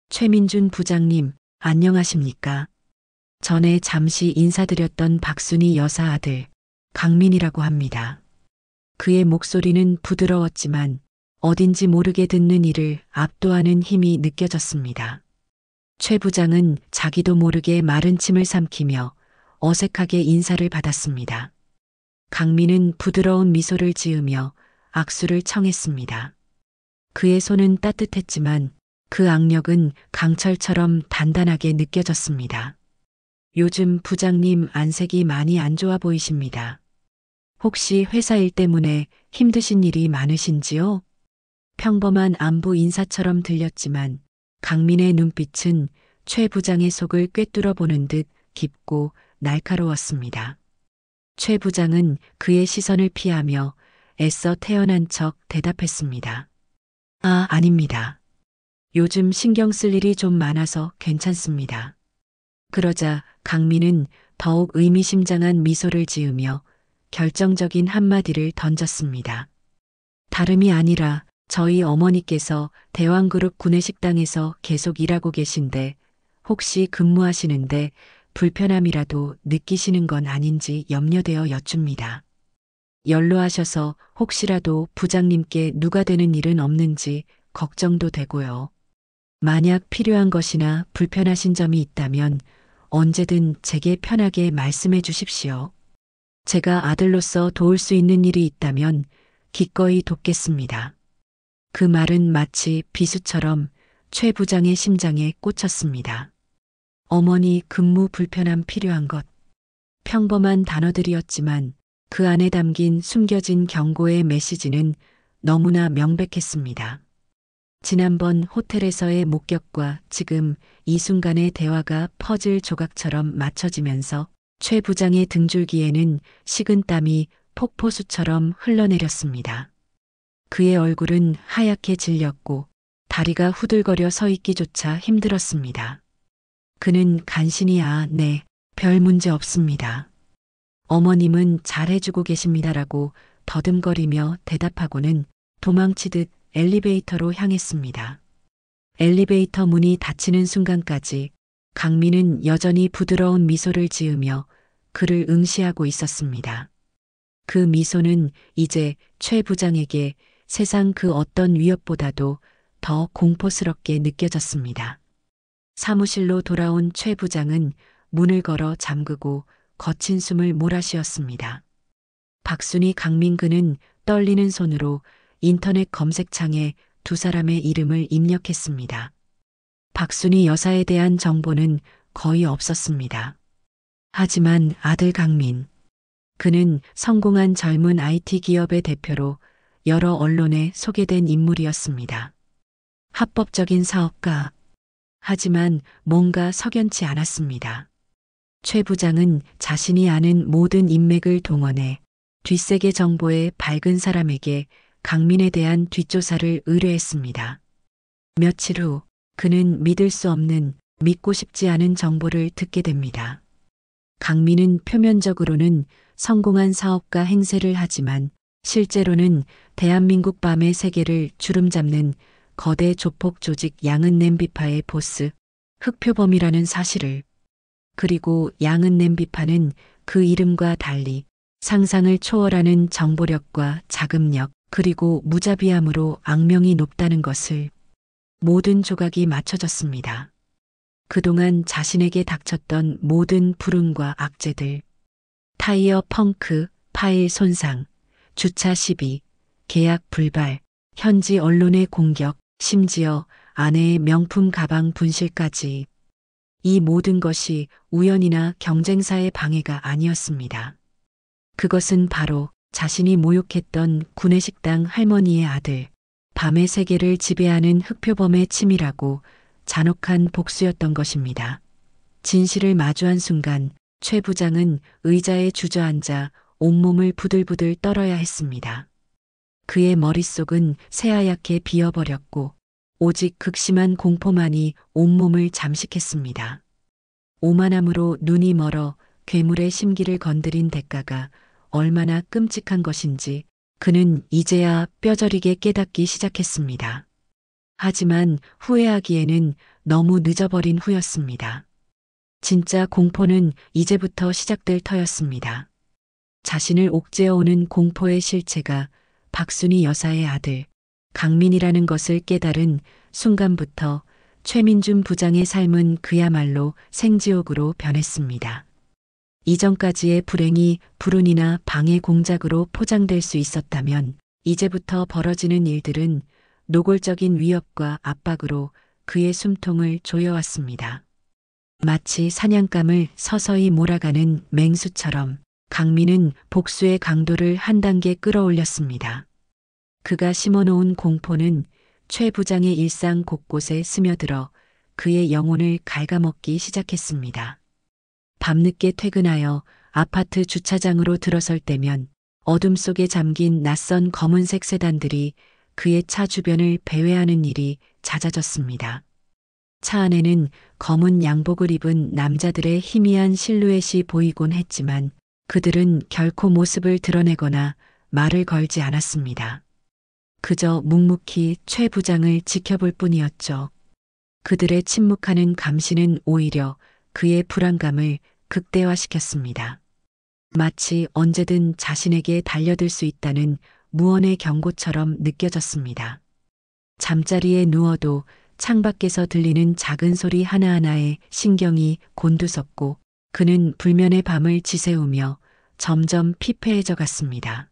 최민준 부장님, 안녕하십니까? 전에 잠시 인사드렸던 박순희 여사 아들, 강민이라고 합니다. 그의 목소리는 부드러웠지만 어딘지 모르게 듣는 이를 압도하는 힘이 느껴졌습니다. 최 부장은 자기도 모르게 마른 침을 삼키며 어색하게 인사를 받았습니다. 강민은 부드러운 미소를 지으며 악수를 청했습니다. 그의 손은 따뜻했지만 그 악력은 강철처럼 단단하게 느껴졌습니다. 요즘 부장님 안색이 많이 안 좋아 보이십니다. 혹시 회사 일 때문에 힘드신 일이 많으신지요? 평범한 안부 인사처럼 들렸지만 강민의 눈빛은 최 부장의 속을 꿰뚫어 보는 듯 깊고 날카로웠습니다. 최 부장은 그의 시선을 피하며 애써 태연한 척 대답했습니다. 아, 아닙니다. 요즘 신경 쓸 일이 좀 많아서 괜찮습니다. 그러자 강민은 더욱 의미심장한 미소를 지으며 결정적인 한마디를 던졌습니다. 다름이 아니라 저희 어머니께서 대왕그룹 구내식당에서 계속 일하고 계신데 혹시 근무하시는데 불편함이라도 느끼시는 건 아닌지 염려되어 여쭙니다. 연로하셔서 혹시라도 부장님께 누가 되는 일은 없는지 걱정도 되고요. 만약 필요한 것이나 불편하신 점이 있다면 언제든 제게 편하게 말씀해 주십시오. 제가 아들로서 도울 수 있는 일이 있다면 기꺼이 돕겠습니다. 그 말은 마치 비수처럼 최 부장의 심장에 꽂혔습니다. 어머니 근무 불편함 필요한 것. 평범한 단어들이었지만 그 안에 담긴 숨겨진 경고의 메시지는 너무나 명백했습니다. 지난번 호텔에서의 목격과 지금 이 순간의 대화가 퍼즐 조각처럼 맞춰지면서 최 부장의 등줄기에는 식은땀이 폭포수처럼 흘러내렸습니다. 그의 얼굴은 하얗게 질렸고 다리가 후들거려 서 있기조차 힘들었습니다. 그는 간신히 네, 별 문제 없습니다. 어머님은 잘해주고 계십니다라고 더듬거리며 대답하고는 도망치듯 엘리베이터로 향했습니다. 엘리베이터 문이 닫히는 순간까지 강민은 여전히 부드러운 미소를 지으며 그를 응시하고 있었습니다. 그 미소는 이제 최 부장에게 세상 그 어떤 위협보다도 더 공포스럽게 느껴졌습니다. 사무실로 돌아온 최 부장은 문을 걸어 잠그고 거친 숨을 몰아쉬었습니다. 박순희 강민 그는 떨리는 손으로 인터넷 검색창에 두 사람의 이름을 입력했습니다. 박순희 여사에 대한 정보는 거의 없었습니다. 하지만 아들 강민. 그는 성공한 젊은 IT 기업의 대표로 여러 언론에 소개된 인물이었습니다. 합법적인 사업가. 하지만 뭔가 석연치 않았습니다. 최 부장은 자신이 아는 모든 인맥을 동원해 뒷세계 정보에 밝은 사람에게 강민에 대한 뒷조사를 의뢰했습니다. 며칠 후 그는 믿을 수 없는, 믿고 싶지 않은 정보를 듣게 됩니다. 강민은 표면적으로는 성공한 사업가 행세를 하지만 실제로는 대한민국 밤의 세계를 주름잡는 거대 조폭 조직 양은 냄비파의 보스, 흑표범이라는 사실을, 그리고 양은 냄비파는 그 이름과 달리 상상을 초월하는 정보력과 자금력, 그리고 무자비함으로 악명이 높다는 것을. 모든 조각이 맞춰졌습니다. 그동안 자신에게 닥쳤던 모든 불운과 악재들, 타이어 펑크, 파일 손상, 주차 시비, 계약 불발, 현지 언론의 공격, 심지어 아내의 명품 가방 분실까지. 이 모든 것이 우연이나 경쟁사의 방해가 아니었습니다. 그것은 바로 자신이 모욕했던 구내식당 할머니의 아들, 밤의 세계를 지배하는 흑표범의 치밀하고 잔혹한 복수였던 것입니다. 진실을 마주한 순간 최 부장은 의자에 주저앉아 온몸을 부들부들 떨어야 했습니다. 그의 머릿속은 새하얗게 비어버렸고 오직 극심한 공포만이 온몸을 잠식했습니다. 오만함으로 눈이 멀어 괴물의 심기를 건드린 대가가 얼마나 끔찍한 것인지 그는 이제야 뼈저리게 깨닫기 시작했습니다. 하지만 후회하기에는 너무 늦어버린 후였습니다. 진짜 공포는 이제부터 시작될 터였습니다. 자신을 옥죄어오는 공포의 실체가 박순희 여사의 아들 강민이라는 것을 깨달은 순간부터 최민준 부장의 삶은 그야말로 생지옥으로 변했습니다. 이전까지의 불행이 불운이나 방해 공작으로 포장될 수 있었다면 이제부터 벌어지는 일들은 노골적인 위협과 압박으로 그의 숨통을 조여왔습니다. 마치 사냥감을 서서히 몰아가는 맹수처럼 강민은 복수의 강도를 한 단계 끌어올렸습니다. 그가 심어놓은 공포는 최 부장의 일상 곳곳에 스며들어 그의 영혼을 갉아먹기 시작했습니다. 밤늦게 퇴근하여 아파트 주차장으로 들어설 때면 어둠 속에 잠긴 낯선 검은색 세단들이 그의 차 주변을 배회하는 일이 잦아졌습니다. 차 안에는 검은 양복을 입은 남자들의 희미한 실루엣이 보이곤 했지만 그들은 결코 모습을 드러내거나 말을 걸지 않았습니다. 그저 묵묵히 최 부장을 지켜볼 뿐이었죠. 그들의 침묵하는 감시는 오히려 그의 불안감을 극대화시켰습니다. 마치 언제든 자신에게 달려들 수 있다는 무언의 경고처럼 느껴졌습니다. 잠자리에 누워도 창밖에서 들리는 작은 소리 하나하나에 신경이 곤두섰고 그는 불면의 밤을 지새우며 점점 피폐해져 갔습니다.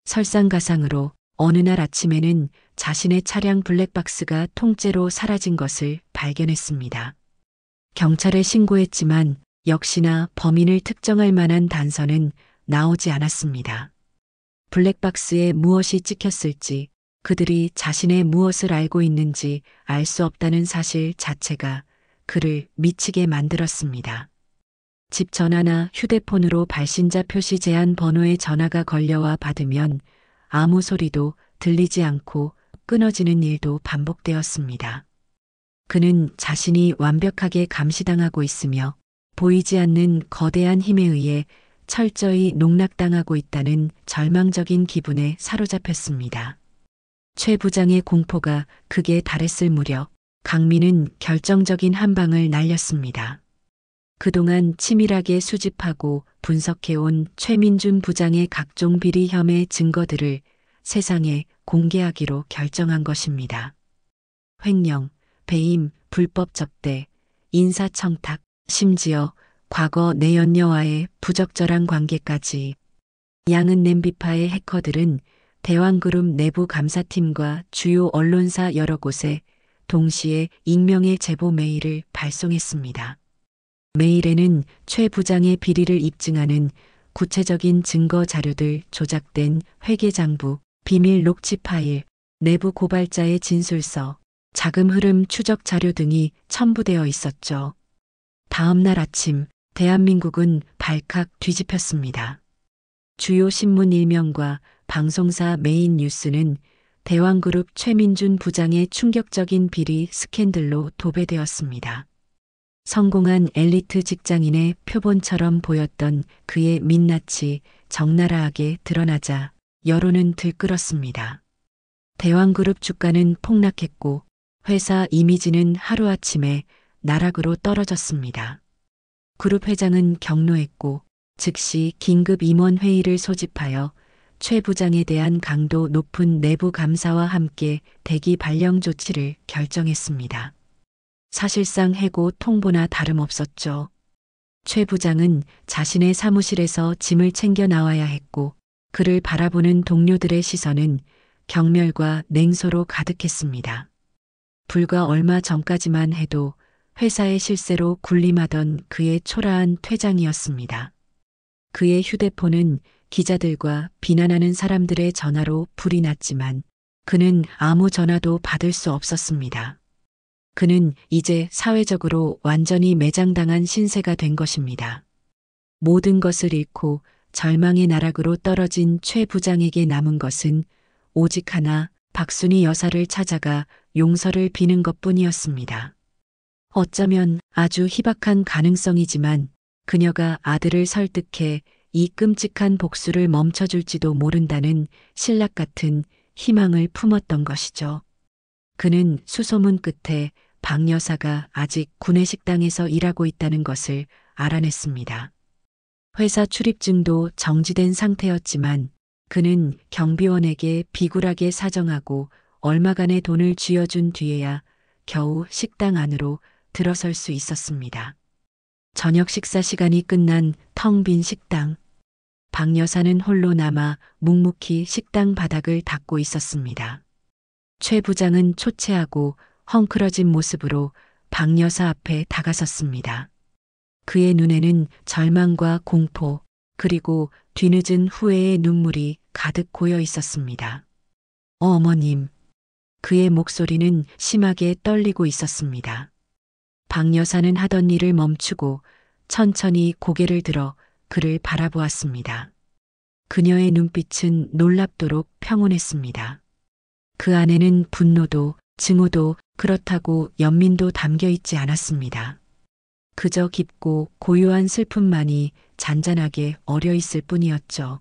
설상가상으로 어느 날 아침에는 자신의 차량 블랙박스가 통째로 사라진 것을 발견했습니다. 경찰에 신고했지만 역시나 범인을 특정할 만한 단서는 나오지 않았습니다. 블랙박스에 무엇이 찍혔을지, 그들이 자신의 무엇을 알고 있는지 알 수 없다는 사실 자체가 그를 미치게 만들었습니다. 집 전화나 휴대폰으로 발신자 표시 제한 번호의 전화가 걸려와 받으면 아무 소리도 들리지 않고 끊어지는 일도 반복되었습니다. 그는 자신이 완벽하게 감시당하고 있으며 보이지 않는 거대한 힘에 의해 철저히 농락당하고 있다는 절망적인 기분에 사로잡혔습니다. 최 부장의 공포가 극에 달했을 무렵 강민은 결정적인 한 방을 날렸습니다. 그동안 치밀하게 수집하고 분석해온 최민준 부장의 각종 비리 혐의 증거들을 세상에 공개하기로 결정한 것입니다. 횡령, 배임, 불법 접대, 인사청탁, 심지어 과거 내연녀와의 부적절한 관계까지. 양은 냄비파의 해커들은 대왕그룹 내부 감사팀과 주요 언론사 여러 곳에 동시에 익명의 제보 메일을 발송했습니다. 메일에는 최 부장의 비리를 입증하는 구체적인 증거 자료들, 조작된 회계장부, 비밀 녹취 파일, 내부 고발자의 진술서, 자금 흐름 추적 자료 등이 첨부되어 있었죠. 다음 날 아침 대한민국은 발칵 뒤집혔습니다. 주요 신문 일면과 방송사 메인 뉴스는 대왕그룹 최민준 부장의 충격적인 비리 스캔들로 도배되었습니다. 성공한 엘리트 직장인의 표본처럼 보였던 그의 민낯이 적나라하게 드러나자 여론은 들끓었습니다. 대왕그룹 주가는 폭락했고 회사 이미지는 하루아침에 나락으로 떨어졌습니다. 그룹 회장은 격노했고 즉시 긴급 임원 회의를 소집하여 최 부장에 대한 강도 높은 내부 감사와 함께 대기 발령 조치를 결정했습니다. 사실상 해고 통보나 다름없었죠. 최 부장은 자신의 사무실에서 짐을 챙겨 나와야 했고 그를 바라보는 동료들의 시선은 경멸과 냉소로 가득했습니다. 불과 얼마 전까지만 해도 회사의 실세로 군림하던 그의 초라한 퇴장이었습니다. 그의 휴대폰은 기자들과 비난하는 사람들의 전화로 불이 났지만 그는 아무 전화도 받을 수 없었습니다. 그는 이제 사회적으로 완전히 매장당한 신세가 된 것입니다. 모든 것을 잃고 절망의 나락으로 떨어진 최 부장에게 남은 것은 오직 하나, 박순희 여사를 찾아가 용서를 비는 것뿐이었습니다. 어쩌면 아주 희박한 가능성이지만 그녀가 아들을 설득해 이 끔찍한 복수를 멈춰줄지도 모른다는 신락 같은 희망을 품었던 것이죠. 그는 수소문 끝에 박 여사가 아직 구내식당에서 일하고 있다는 것을 알아냈습니다. 회사 출입증도 정지된 상태였지만 그는 경비원에게 비굴하게 사정하고 얼마간의 돈을 쥐어준 뒤에야 겨우 식당 안으로 들어설 수 있었습니다. 저녁 식사 시간이 끝난 텅 빈 식당. 박 여사는 홀로 남아 묵묵히 식당 바닥을 닦고 있었습니다. 최 부장은 초췌하고 헝클어진 모습으로 박 여사 앞에 다가섰습니다. 그의 눈에는 절망과 공포, 그리고 뒤늦은 후회의 눈물이 가득 고여 있었습니다. 어머님. 그의 목소리는 심하게 떨리고 있었습니다. 박 여사는 하던 일을 멈추고 천천히 고개를 들어 그를 바라보았습니다. 그녀의 눈빛은 놀랍도록 평온했습니다. 그 안에는 분노도, 증오도, 그렇다고 연민도 담겨 있지 않았습니다. 그저 깊고 고요한 슬픔만이 잔잔하게 어려 있을 뿐이었죠.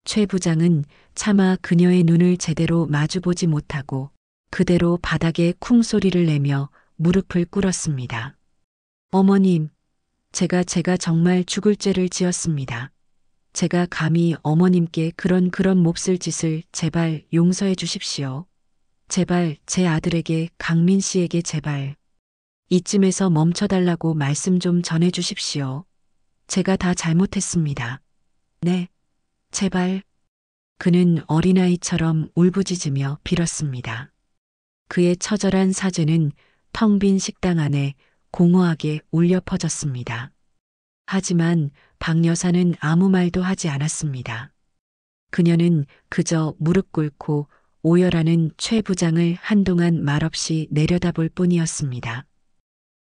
최 부장은 차마 그녀의 눈을 제대로 마주보지 못하고 그대로 바닥에 쿵소리를 내며 무릎을 꿇었습니다. 어머님, 제가 정말 죽을 죄를 지었습니다. 제가 감히 어머님께 그런 몹쓸 짓을 제발 용서해 주십시오. 제발 제 아들에게 강민 씨에게 제발 이쯤에서 멈춰달라고 말씀 좀 전해 주십시오. 제가 다 잘못했습니다. 네, 제발. 그는 어린아이처럼 울부짖으며 빌었습니다. 그의 처절한 사죄는 텅 빈 식당 안에 공허하게 울려 퍼졌습니다. 하지만 박 여사는 아무 말도 하지 않았습니다. 그녀는 그저 무릎 꿇고 오열하는 최 부장을 한동안 말없이 내려다볼 뿐이었습니다.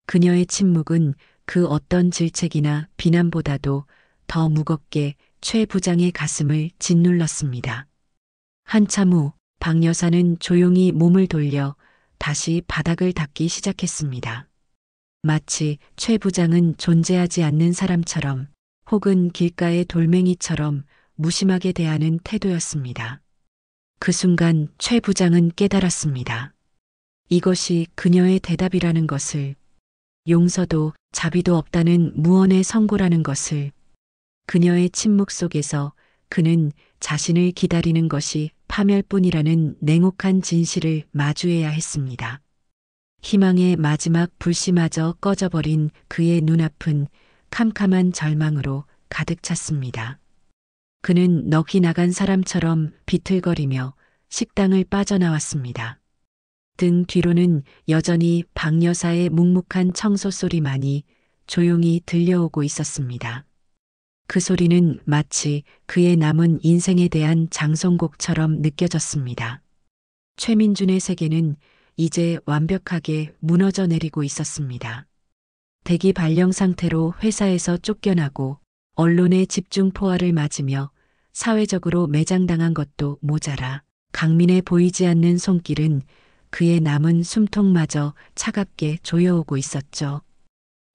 그녀의 침묵은 그 어떤 질책이나 비난보다도 더 무겁게 최 부장의 가슴을 짓눌렀습니다. 한참 후 박 여사는 조용히 몸을 돌려 다시 바닥을 닦기 시작했습니다. 마치 최 부장은 존재하지 않는 사람처럼 혹은 길가의 돌멩이처럼 무심하게 대하는 태도였습니다. 그 순간 최 부장은 깨달았습니다. 이것이 그녀의 대답이라는 것을, 용서도 자비도 없다는 무언의 선고라는 것을. 그녀의 침묵 속에서 그는 자신을 기다리는 것이 파멸뿐이라는 냉혹한 진실을 마주해야 했습니다. 희망의 마지막 불씨마저 꺼져버린 그의 눈앞은 캄캄한 절망으로 가득 찼습니다. 그는 넋이 나간 사람처럼 비틀거리며 식당을 빠져나왔습니다. 등 뒤로는 여전히 박 여사의 묵묵한 청소 소리만이 조용히 들려오고 있었습니다. 그 소리는 마치 그의 남은 인생에 대한 장송곡처럼 느껴졌습니다. 최민준의 세계는 이제 완벽하게 무너져 내리고 있었습니다. 대기 발령 상태로 회사에서 쫓겨나고 언론의 집중 포화를 맞으며 사회적으로 매장당한 것도 모자라 강민의 보이지 않는 손길은 그의 남은 숨통마저 차갑게 조여오고 있었죠.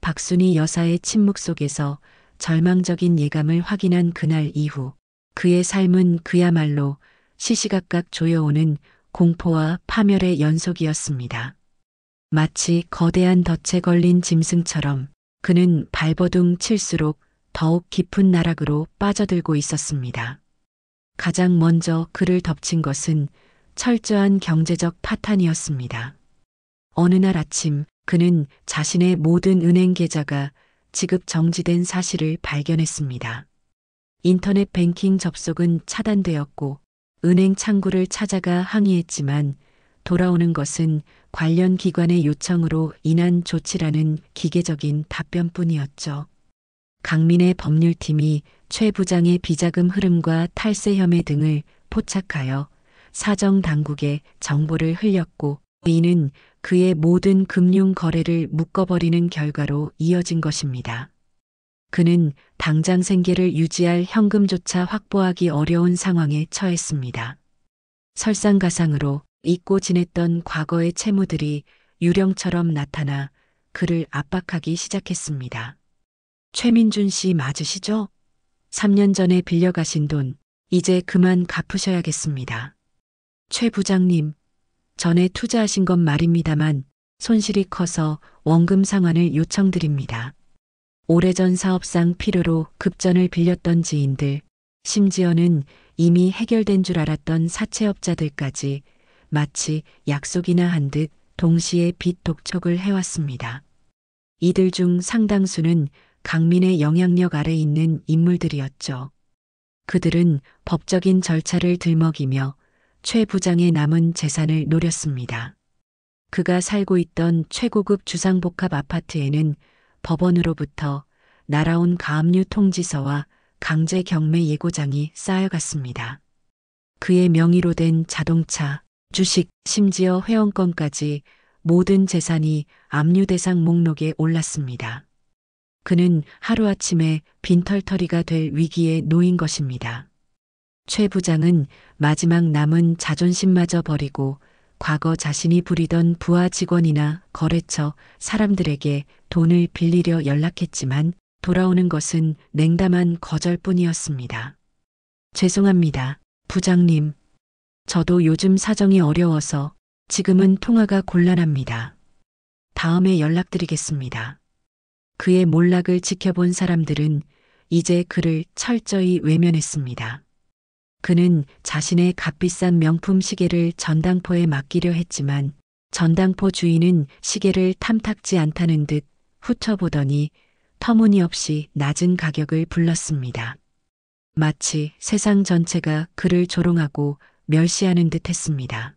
박순희 여사의 침묵 속에서 절망적인 예감을 확인한 그날 이후 그의 삶은 그야말로 시시각각 조여오는 공포와 파멸의 연속이었습니다. 마치 거대한 덫에 걸린 짐승처럼 그는 발버둥 칠수록 더욱 깊은 나락으로 빠져들고 있었습니다. 가장 먼저 그를 덮친 것은 철저한 경제적 파탄이었습니다. 어느 날 아침 그는 자신의 모든 은행 계좌가 지급 정지된 사실을 발견했습니다. 인터넷 뱅킹 접속은 차단되었고 은행 창구를 찾아가 항의했지만 돌아오는 것은 관련 기관의 요청으로 인한 조치라는 기계적인 답변뿐이었죠. 강민의 법률팀이 최 부장의 비자금 흐름과 탈세 혐의 등을 포착하여 사정당국에 정보를 흘렸고 이는 그의 모든 금융 거래를 묶어버리는 결과로 이어진 것입니다. 그는 당장 생계를 유지할 현금조차 확보하기 어려운 상황에 처했습니다. 설상가상으로 잊고 지냈던 과거의 채무들이 유령처럼 나타나 그를 압박하기 시작했습니다. 최민준 씨 맞으시죠? 3년 전에 빌려가신 돈 이제 그만 갚으셔야겠습니다. 최 부장님, 전에 투자하신 건 말입니다만 손실이 커서 원금 상환을 요청드립니다. 오래전 사업상 필요로 급전을 빌렸던 지인들, 심지어는 이미 해결된 줄 알았던 사채업자들까지 마치 약속이나 한 듯 동시에 빚 독촉을 해왔습니다. 이들 중 상당수는 강민의 영향력 아래 있는 인물들이었죠. 그들은 법적인 절차를 들먹이며 최 부장의 남은 재산을 노렸습니다. 그가 살고 있던 최고급 주상복합 아파트에는 법원으로부터 날아온 가압류 통지서와 강제 경매 예고장이 쌓여갔습니다. 그의 명의로 된 자동차, 주식, 심지어 회원권까지 모든 재산이 압류 대상 목록에 올랐습니다. 그는 하루아침에 빈털터리가 될 위기에 놓인 것입니다. 최 부장은 마지막 남은 자존심마저 버리고 과거 자신이 부리던 부하 직원이나 거래처 사람들에게 돈을 빌리려 연락했지만 돌아오는 것은 냉담한 거절뿐이었습니다. 죄송합니다, 부장님. 저도 요즘 사정이 어려워서 지금은 통화가 곤란합니다. 다음에 연락드리겠습니다. 그의 몰락을 지켜본 사람들은 이제 그를 철저히 외면했습니다. 그는 자신의 값비싼 명품 시계를 전당포에 맡기려 했지만 전당포 주인은 시계를 탐탁지 않다는 듯 훑어보더니 터무니없이 낮은 가격을 불렀습니다. 마치 세상 전체가 그를 조롱하고 멸시하는 듯 했습니다.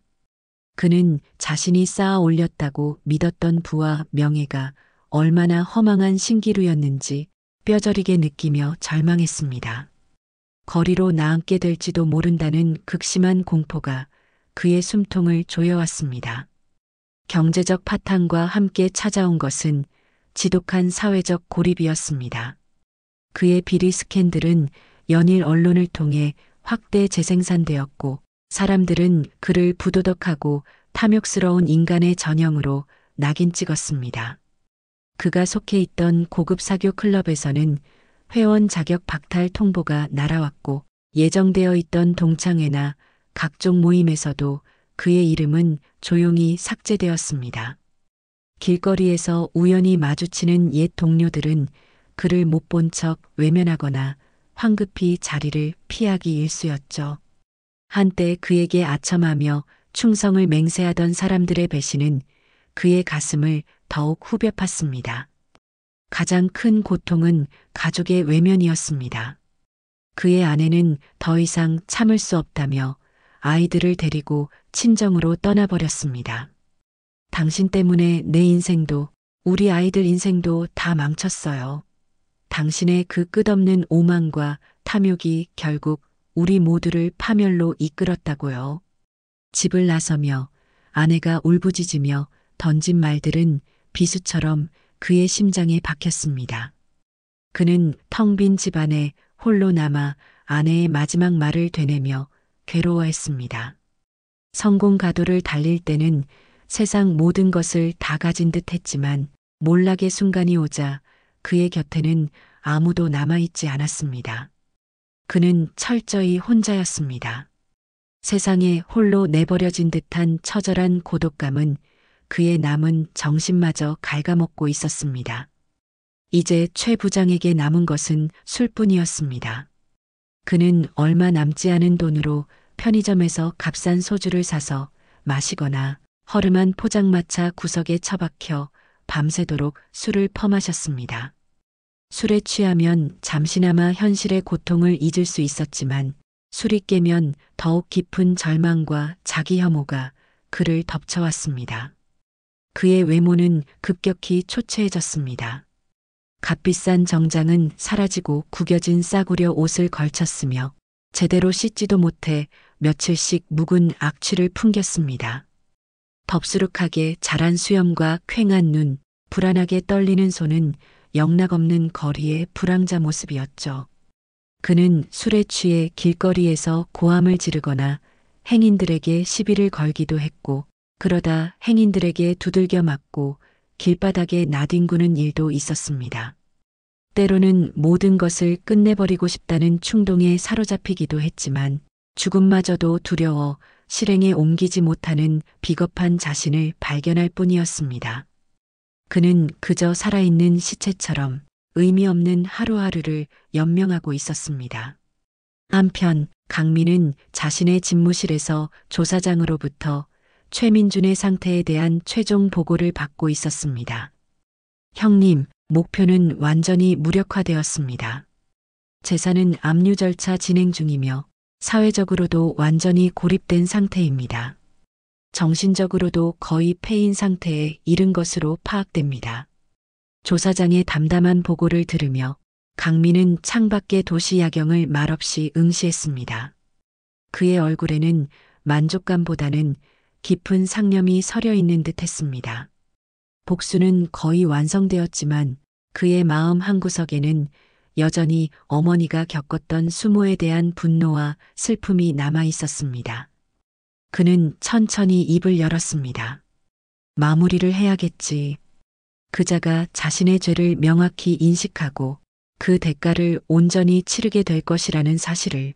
그는 자신이 쌓아 올렸다고 믿었던 부와 명예가 얼마나 허망한 신기루였는지 뼈저리게 느끼며 절망했습니다. 거리로 나앉게 될지도 모른다는 극심한 공포가 그의 숨통을 조여왔습니다. 경제적 파탄과 함께 찾아온 것은 지독한 사회적 고립이었습니다. 그의 비리 스캔들은 연일 언론을 통해 확대 재생산되었고 사람들은 그를 부도덕하고 탐욕스러운 인간의 전형으로 낙인 찍었습니다. 그가 속해 있던 고급 사교 클럽에서는 회원 자격 박탈 통보가 날아왔고 예정되어 있던 동창회나 각종 모임에서도 그의 이름은 조용히 삭제되었습니다. 길거리에서 우연히 마주치는 옛 동료들은 그를 못 본 척 외면하거나 황급히 자리를 피하기 일쑤였죠. 한때 그에게 아첨하며 충성을 맹세하던 사람들의 배신은 그의 가슴을 더욱 후벼 팠습니다. 가장 큰 고통은 가족의 외면이었습니다. 그의 아내는 더 이상 참을 수 없다며 아이들을 데리고 친정으로 떠나버렸습니다. 당신 때문에 내 인생도 우리 아이들 인생도 다 망쳤어요. 당신의 그 끝없는 오만과 탐욕이 결국 우리 모두를 파멸로 이끌었다고요. 집을 나서며 아내가 울부짖으며 던진 말들은 비수처럼 그의 심장에 박혔습니다. 그는 텅 빈 집안에 홀로 남아 아내의 마지막 말을 되뇌며 괴로워했습니다. 성공 가도를 달릴 때는 세상 모든 것을 다 가진 듯 했지만 몰락의 순간이 오자 그의 곁에는 아무도 남아있지 않았습니다. 그는 철저히 혼자였습니다. 세상에 홀로 내버려진 듯한 처절한 고독감은 그의 남은 정신마저 갉아먹고 있었습니다. 이제 최 부장에게 남은 것은 술뿐이었습니다. 그는 얼마 남지 않은 돈으로 편의점에서 값싼 소주를 사서 마시거나 허름한 포장마차 구석에 처박혀 밤새도록 술을 퍼마셨습니다. 술에 취하면 잠시나마 현실의 고통을 잊을 수 있었지만 술이 깨면 더욱 깊은 절망과 자기 혐오가 그를 덮쳐왔습니다. 그의 외모는 급격히 초췌해졌습니다. 값비싼 정장은 사라지고 구겨진 싸구려 옷을 걸쳤으며 제대로 씻지도 못해 며칠씩 묵은 악취를 풍겼습니다. 덥수룩하게 자란 수염과 퀭한 눈, 불안하게 떨리는 손은 영락없는 거리의 불황자 모습이었죠. 그는 술에 취해 길거리에서 고함을 지르거나 행인들에게 시비를 걸기도 했고, 그러다 행인들에게 두들겨 맞고 길바닥에 나뒹구는 일도 있었습니다. 때로는 모든 것을 끝내버리고 싶다는 충동에 사로잡히기도 했지만 죽음마저도 두려워 실행에 옮기지 못하는 비겁한 자신을 발견할 뿐이었습니다. 그는 그저 살아있는 시체처럼 의미 없는 하루하루를 연명하고 있었습니다. 한편 강민은 자신의 집무실에서 조사장으로부터 최민준의 상태에 대한 최종 보고를 받고 있었습니다. 형님, 목표는 완전히 무력화되었습니다. 재산은 압류 절차 진행 중이며 사회적으로도 완전히 고립된 상태입니다. 정신적으로도 거의 폐인 상태에 이른 것으로 파악됩니다. 조사장의 담담한 보고를 들으며 강민은 창밖의 도시 야경을 말없이 응시했습니다. 그의 얼굴에는 만족감보다는 깊은 상념이 서려 있는 듯 했습니다. 복수는 거의 완성되었지만 그의 마음 한구석에는 여전히 어머니가 겪었던 수모에 대한 분노와 슬픔이 남아 있었습니다. 그는 천천히 입을 열었습니다. 마무리를 해야겠지. 그자가 자신의 죄를 명확히 인식하고 그 대가를 온전히 치르게 될 것이라는 사실을.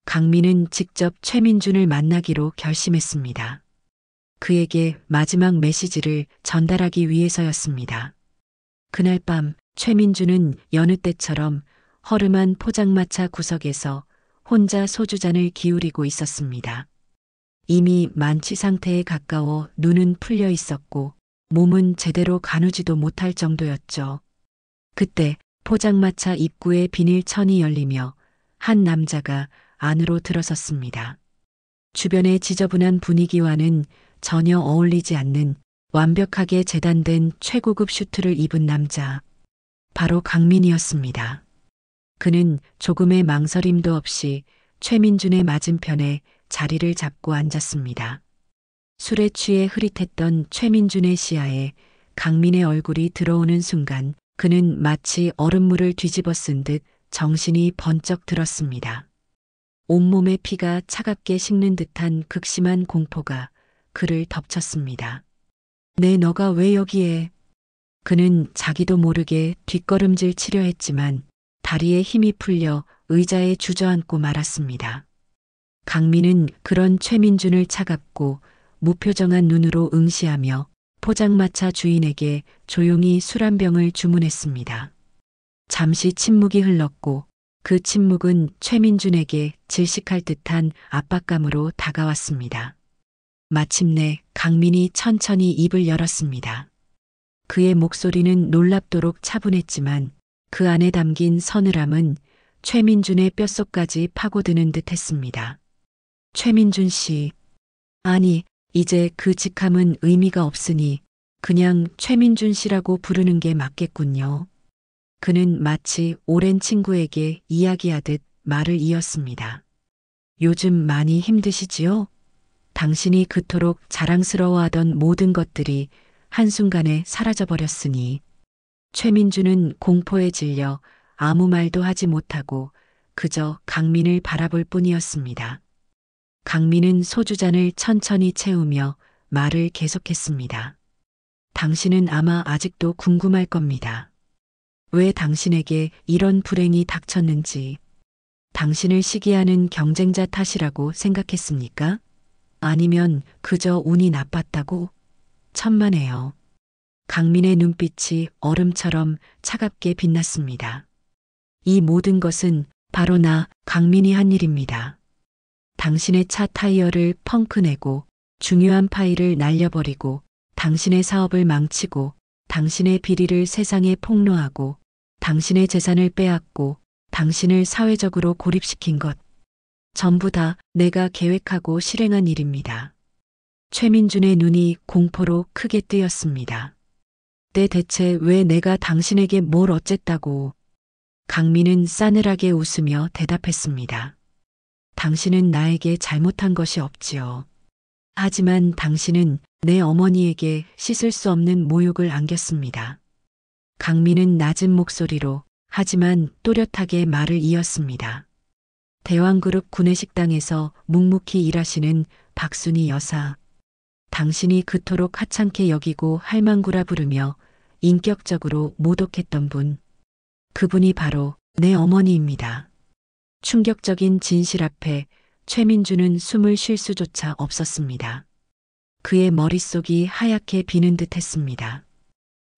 강민은 직접 최민준을 만나기로 결심했습니다. 그에게 마지막 메시지를 전달하기 위해서였습니다. 그날 밤 최민준은 여느 때처럼 허름한 포장마차 구석에서 혼자 소주잔을 기울이고 있었습니다. 이미 만취 상태에 가까워 눈은 풀려 있었고 몸은 제대로 가누지도 못할 정도였죠. 그때 포장마차 입구의 비닐천이 열리며 한 남자가 안으로 들어섰습니다. 주변의 지저분한 분위기와는 전혀 어울리지 않는 완벽하게 재단된 최고급 슈트를 입은 남자. 바로 강민이었습니다. 그는 조금의 망설임도 없이 최민준의 맞은편에 자리를 잡고 앉았습니다. 술에 취해 흐릿했던 최민준의 시야에 강민의 얼굴이 들어오는 순간 그는 마치 얼음물을 뒤집어 쓴 듯 정신이 번쩍 들었습니다. 온몸의 피가 차갑게 식는 듯한 극심한 공포가 그를 덮쳤습니다. 너가 왜 여기에? 그는 자기도 모르게 뒷걸음질 치려 했지만 다리에 힘이 풀려 의자에 주저앉고 말았습니다. 강민은 그런 최민준을 차갑고 무표정한 눈으로 응시하며 포장마차 주인에게 조용히 술 한 병을 주문했습니다. 잠시 침묵이 흘렀고 그 침묵은 최민준에게 질식할 듯한 압박감으로 다가왔습니다. 마침내 강민이 천천히 입을 열었습니다. 그의 목소리는 놀랍도록 차분했지만 그 안에 담긴 서늘함은 최민준의 뼛속까지 파고드는 듯 했습니다. 최민준 씨. 아니, 이제 그 직함은 의미가 없으니 그냥 최민준 씨라고 부르는 게 맞겠군요. 그는 마치 오랜 친구에게 이야기하듯 말을 이었습니다. 요즘 많이 힘드시지요? 당신이 그토록 자랑스러워하던 모든 것들이 한순간에 사라져버렸으니 최민주는 공포에 질려 아무 말도 하지 못하고 그저 강민을 바라볼 뿐이었습니다. 강민은 소주잔을 천천히 채우며 말을 계속했습니다. 당신은 아마 아직도 궁금할 겁니다. 왜 당신에게 이런 불행이 닥쳤는지. 당신을 시기하는 경쟁자 탓이라고 생각했습니까? 아니면 그저 운이 나빴다고? 천만에요. 강민의 눈빛이 얼음처럼 차갑게 빛났습니다. 이 모든 것은 바로 나 강민이 한 일입니다. 당신의 차 타이어를 펑크 내고 중요한 파일을 날려버리고 당신의 사업을 망치고 당신의 비리를 세상에 폭로하고 당신의 재산을 빼앗고 당신을 사회적으로 고립시킨 것. 전부 다 내가 계획하고 실행한 일입니다. 최민준의 눈이 공포로 크게 뜨였습니다. 때 대체 왜 내가 당신에게 뭘 어쨌다고. 강민은 싸늘하게 웃으며 대답했습니다. 당신은 나에게 잘못한 것이 없지요. 하지만 당신은 내 어머니에게 씻을 수 없는 모욕을 안겼습니다. 강민은 낮은 목소리로 하지만 또렷하게 말을 이었습니다. 대왕그룹 구내식당에서 묵묵히 일하시는 박순희 여사. 당신이 그토록 하찮게 여기고 할망구라 부르며 인격적으로 모독했던 분. 그분이 바로 내 어머니입니다. 충격적인 진실 앞에 최민주는 숨을 쉴 수조차 없었습니다. 그의 머릿속이 하얗게 비는 듯 했습니다.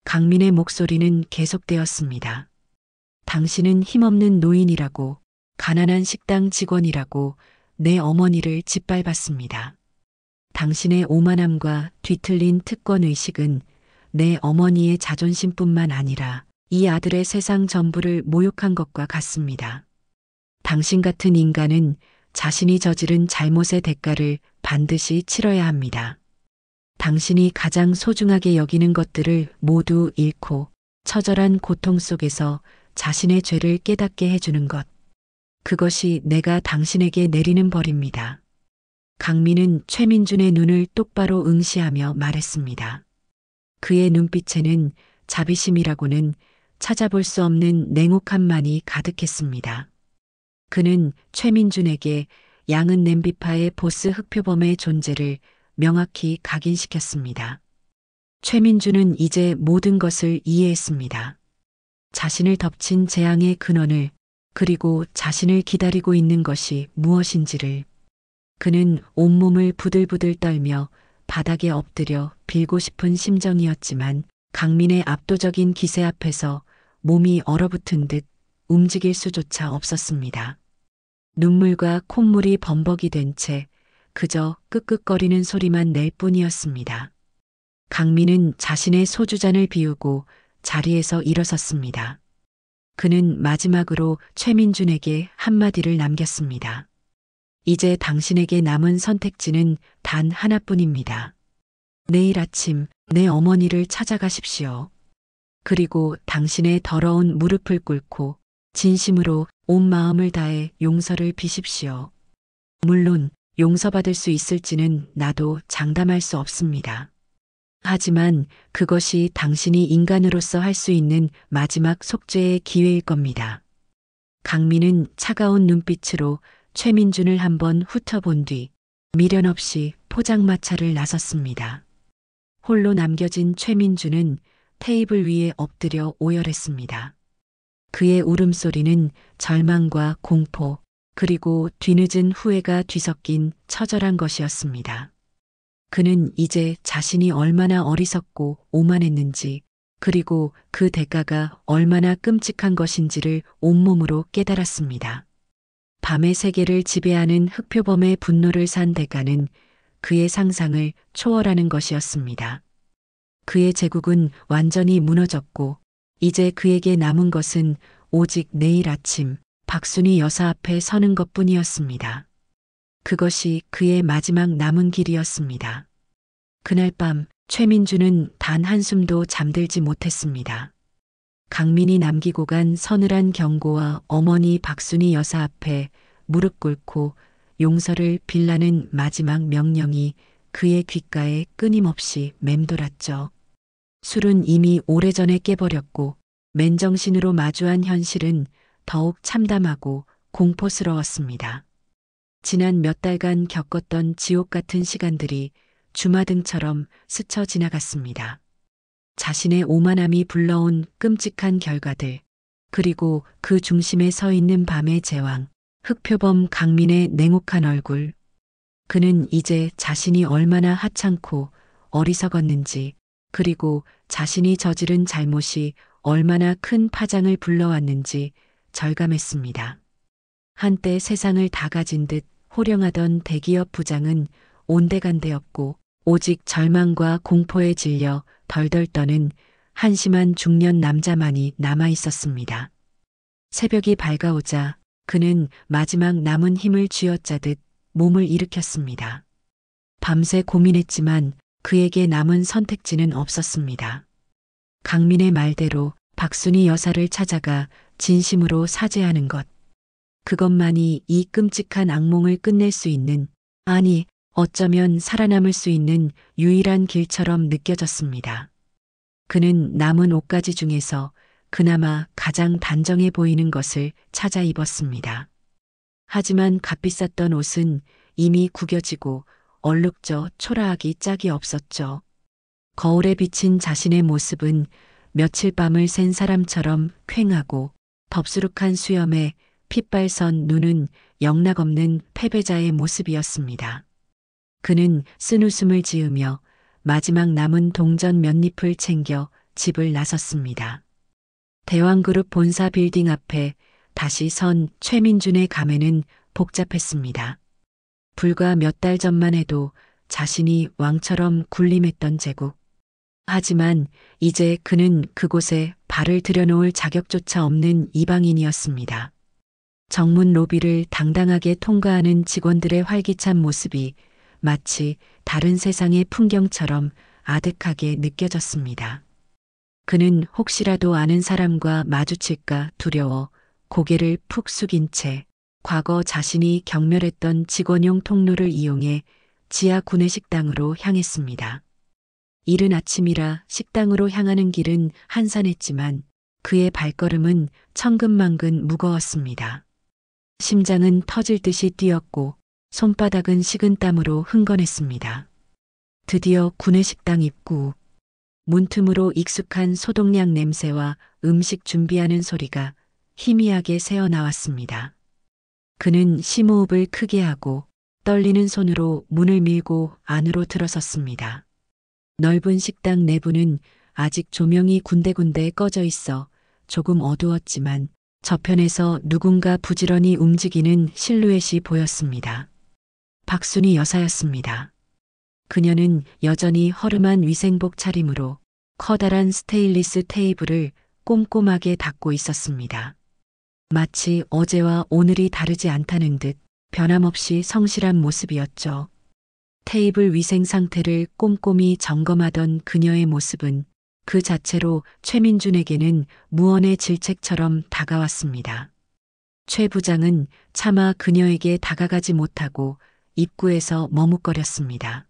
강민의 목소리는 계속되었습니다. 당신은 힘없는 노인이라고, 가난한 식당 직원이라고 내 어머니를 짓밟았습니다. 당신의 오만함과 뒤틀린 특권의식은 내 어머니의 자존심뿐만 아니라 이 아들의 세상 전부를 모욕한 것과 같습니다. 당신 같은 인간은 자신이 저지른 잘못의 대가를 반드시 치러야 합니다. 당신이 가장 소중하게 여기는 것들을 모두 잃고 처절한 고통 속에서 자신의 죄를 깨닫게 해주는 것. 그것이 내가 당신에게 내리는 벌입니다. 강민은 최민준의 눈을 똑바로 응시하며 말했습니다. 그의 눈빛에는 자비심이라고는 찾아볼 수 없는 냉혹함만이 가득했습니다. 그는 최민준에게 양은 냄비파의 보스 흑표범의 존재를 명확히 각인시켰습니다. 최민준은 이제 모든 것을 이해했습니다. 자신을 덮친 재앙의 근원을, 그리고 자신을 기다리고 있는 것이 무엇인지를. 그는 온몸을 부들부들 떨며 바닥에 엎드려 빌고 싶은 심정이었지만 강민의 압도적인 기세 앞에서 몸이 얼어붙은 듯 움직일 수조차 없었습니다. 눈물과 콧물이 범벅이 된 채 그저 끄끄거리는 소리만 낼 뿐이었습니다. 강민은 자신의 소주잔을 비우고 자리에서 일어섰습니다. 그는 마지막으로 최민준에게 한마디를 남겼습니다. 이제 당신에게 남은 선택지는 단 하나뿐입니다. 내일 아침 내 어머니를 찾아가십시오. 그리고 당신의 더러운 무릎을 꿇고 진심으로 온 마음을 다해 용서를 비십시오. 물론 용서받을 수 있을지는 나도 장담할 수 없습니다. 하지만 그것이 당신이 인간으로서 할 수 있는 마지막 속죄의 기회일 겁니다. 강민은 차가운 눈빛으로 최민준을 한번 훑어본 뒤 미련 없이 포장마차를 나섰습니다. 홀로 남겨진 최민준은 테이블 위에 엎드려 오열했습니다. 그의 울음소리는 절망과 공포, 그리고 뒤늦은 후회가 뒤섞인 처절한 것이었습니다. 그는 이제 자신이 얼마나 어리석고 오만했는지, 그리고 그 대가가 얼마나 끔찍한 것인지를 온몸으로 깨달았습니다. 밤의 세계를 지배하는 흑표범의 분노를 산 대가는 그의 상상을 초월하는 것이었습니다. 그의 제국은 완전히 무너졌고 이제 그에게 남은 것은 오직 내일 아침 박순희 여사 앞에 서는 것뿐이었습니다. 그것이 그의 마지막 남은 길이었습니다. 그날 밤 최민주는 단 한숨도 잠들지 못했습니다. 강민이 남기고 간 서늘한 경고와 어머니 박순희 여사 앞에 무릎 꿇고 용서를 빌라는 마지막 명령이 그의 귓가에 끊임없이 맴돌았죠. 술은 이미 오래전에 깨버렸고 맨정신으로 마주한 현실은 더욱 참담하고 공포스러웠습니다. 지난 몇 달간 겪었던 지옥 같은 시간들이 주마등처럼 스쳐 지나갔습니다. 자신의 오만함이 불러온 끔찍한 결과들, 그리고 그 중심에 서 있는 밤의 제왕, 흑표범 강민의 냉혹한 얼굴. 그는 이제 자신이 얼마나 하찮고 어리석었는지, 그리고 자신이 저지른 잘못이 얼마나 큰 파장을 불러왔는지 절감했습니다. 한때 세상을 다 가진 듯 호령하던 대기업 부장은 온데간데없고 오직 절망과 공포에 질려 덜덜 떠는 한심한 중년 남자만이 남아 있었습니다. 새벽이 밝아오자 그는 마지막 남은 힘을 쥐어짜듯 몸을 일으켰습니다. 밤새 고민했지만 그에게 남은 선택지는 없었습니다. 강민의 말대로 박순희 여사를 찾아가 진심으로 사죄하는 것. 그것만이 이 끔찍한 악몽을 끝낼 수 있는, 아니, 어쩌면 살아남을 수 있는 유일한 길처럼 느껴졌습니다. 그는 남은 옷가지 중에서 그나마 가장 단정해 보이는 것을 찾아 입었습니다. 하지만 값비쌌던 옷은 이미 구겨지고 얼룩져 초라하기 짝이 없었죠. 거울에 비친 자신의 모습은 며칠 밤을 샌 사람처럼 퀭하고 덥수룩한 수염에 핏발선 눈은 영락없는 패배자의 모습이었습니다. 그는 쓴웃음을 지으며 마지막 남은 동전 몇 잎을 챙겨 집을 나섰습니다. 대왕그룹 본사 빌딩 앞에 다시 선 최민준의 감회는 복잡했습니다. 불과 몇 달 전만 해도 자신이 왕처럼 군림했던 제국. 하지만 이제 그는 그곳에 발을 들여놓을 자격조차 없는 이방인이었습니다. 정문 로비를 당당하게 통과하는 직원들의 활기찬 모습이 마치 다른 세상의 풍경처럼 아득하게 느껴졌습니다. 그는 혹시라도 아는 사람과 마주칠까 두려워 고개를 푹 숙인 채 과거 자신이 경멸했던 직원용 통로를 이용해 지하 구내식당으로 향했습니다. 이른 아침이라 식당으로 향하는 길은 한산했지만 그의 발걸음은 천근만근 무거웠습니다. 심장은 터질 듯이 뛰었고 손바닥은 식은땀으로 흥건했습니다. 드디어 구내식당 입구. 문틈으로 익숙한 소독약 냄새와 음식 준비하는 소리가 희미하게 새어나왔습니다. 그는 심호흡을 크게 하고 떨리는 손으로 문을 밀고 안으로 들어섰습니다. 넓은 식당 내부는 아직 조명이 군데군데 꺼져 있어 조금 어두웠지만 저편에서 누군가 부지런히 움직이는 실루엣이 보였습니다. 박순희 여사였습니다. 그녀는 여전히 허름한 위생복 차림으로 커다란 스테인리스 테이블을 꼼꼼하게 닦고 있었습니다. 마치 어제와 오늘이 다르지 않다는 듯 변함없이 성실한 모습이었죠. 테이블 위생 상태를 꼼꼼히 점검하던 그녀의 모습은 그 자체로 최민준에게는 무언의 질책처럼 다가왔습니다. 최 부장은 차마 그녀에게 다가가지 못하고 입구에서 머뭇거렸습니다.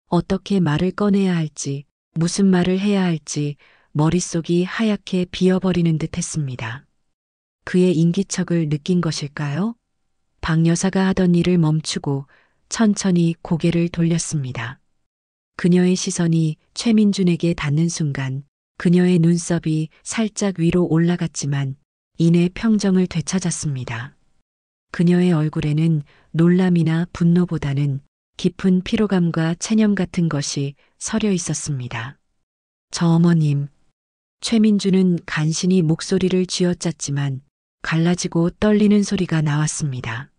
어떻게 말을 꺼내야 할지, 무슨 말을 해야 할지 머릿속이 하얗게 비어버리는 듯 했습니다. 그의 인기척을 느낀 것일까요? 박 여사가 하던 일을 멈추고 천천히 고개를 돌렸습니다. 그녀의 시선이 최민준에게 닿는 순간 그녀의 눈썹이 살짝 위로 올라갔지만 이내 평정을 되찾았습니다. 그녀의 얼굴에는 놀람이나 분노보다는 깊은 피로감과 체념 같은 것이 서려 있었습니다. 저 어머님. 최민준은 간신히 목소리를 쥐어짰지만 갈라지고 떨리는 소리가 나왔습니다.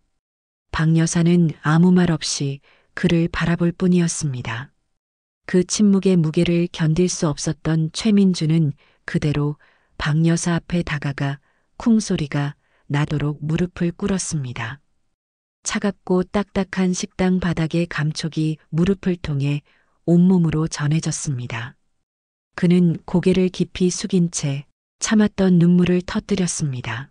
박 여사는 아무 말 없이 그를 바라볼 뿐이었습니다. 그 침묵의 무게를 견딜 수 없었던 최민준은 그대로 박 여사 앞에 다가가 쿵 소리가 나도록 무릎을 꿇었습니다. 차갑고 딱딱한 식당 바닥의 감촉이 무릎을 통해 온몸으로 전해졌습니다. 그는 고개를 깊이 숙인 채 참았던 눈물을 터뜨렸습니다.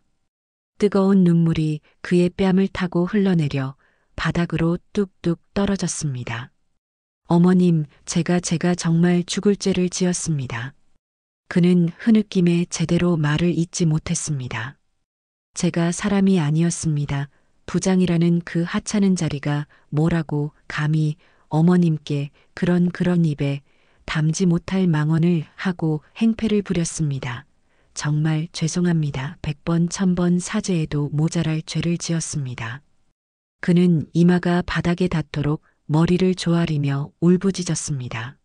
뜨거운 눈물이 그의 뺨을 타고 흘러내려 바닥으로 뚝뚝 떨어졌습니다. 어머님, 제가 정말 죽을 죄를 지었습니다. 그는 흐느낌에 제대로 말을 잇지 못했습니다. 제가 사람이 아니었습니다. 부장이라는 그 하찮은 자리가 뭐라고 감히 어머님께 그런 입에 담지 못할 망언을 하고 행패를 부렸습니다. 정말 죄송합니다. 100번 1000번 사죄해도 모자랄 죄를 지었습니다. 그는 이마가 바닥에 닿도록 머리를 조아리며 울부짖었습니다.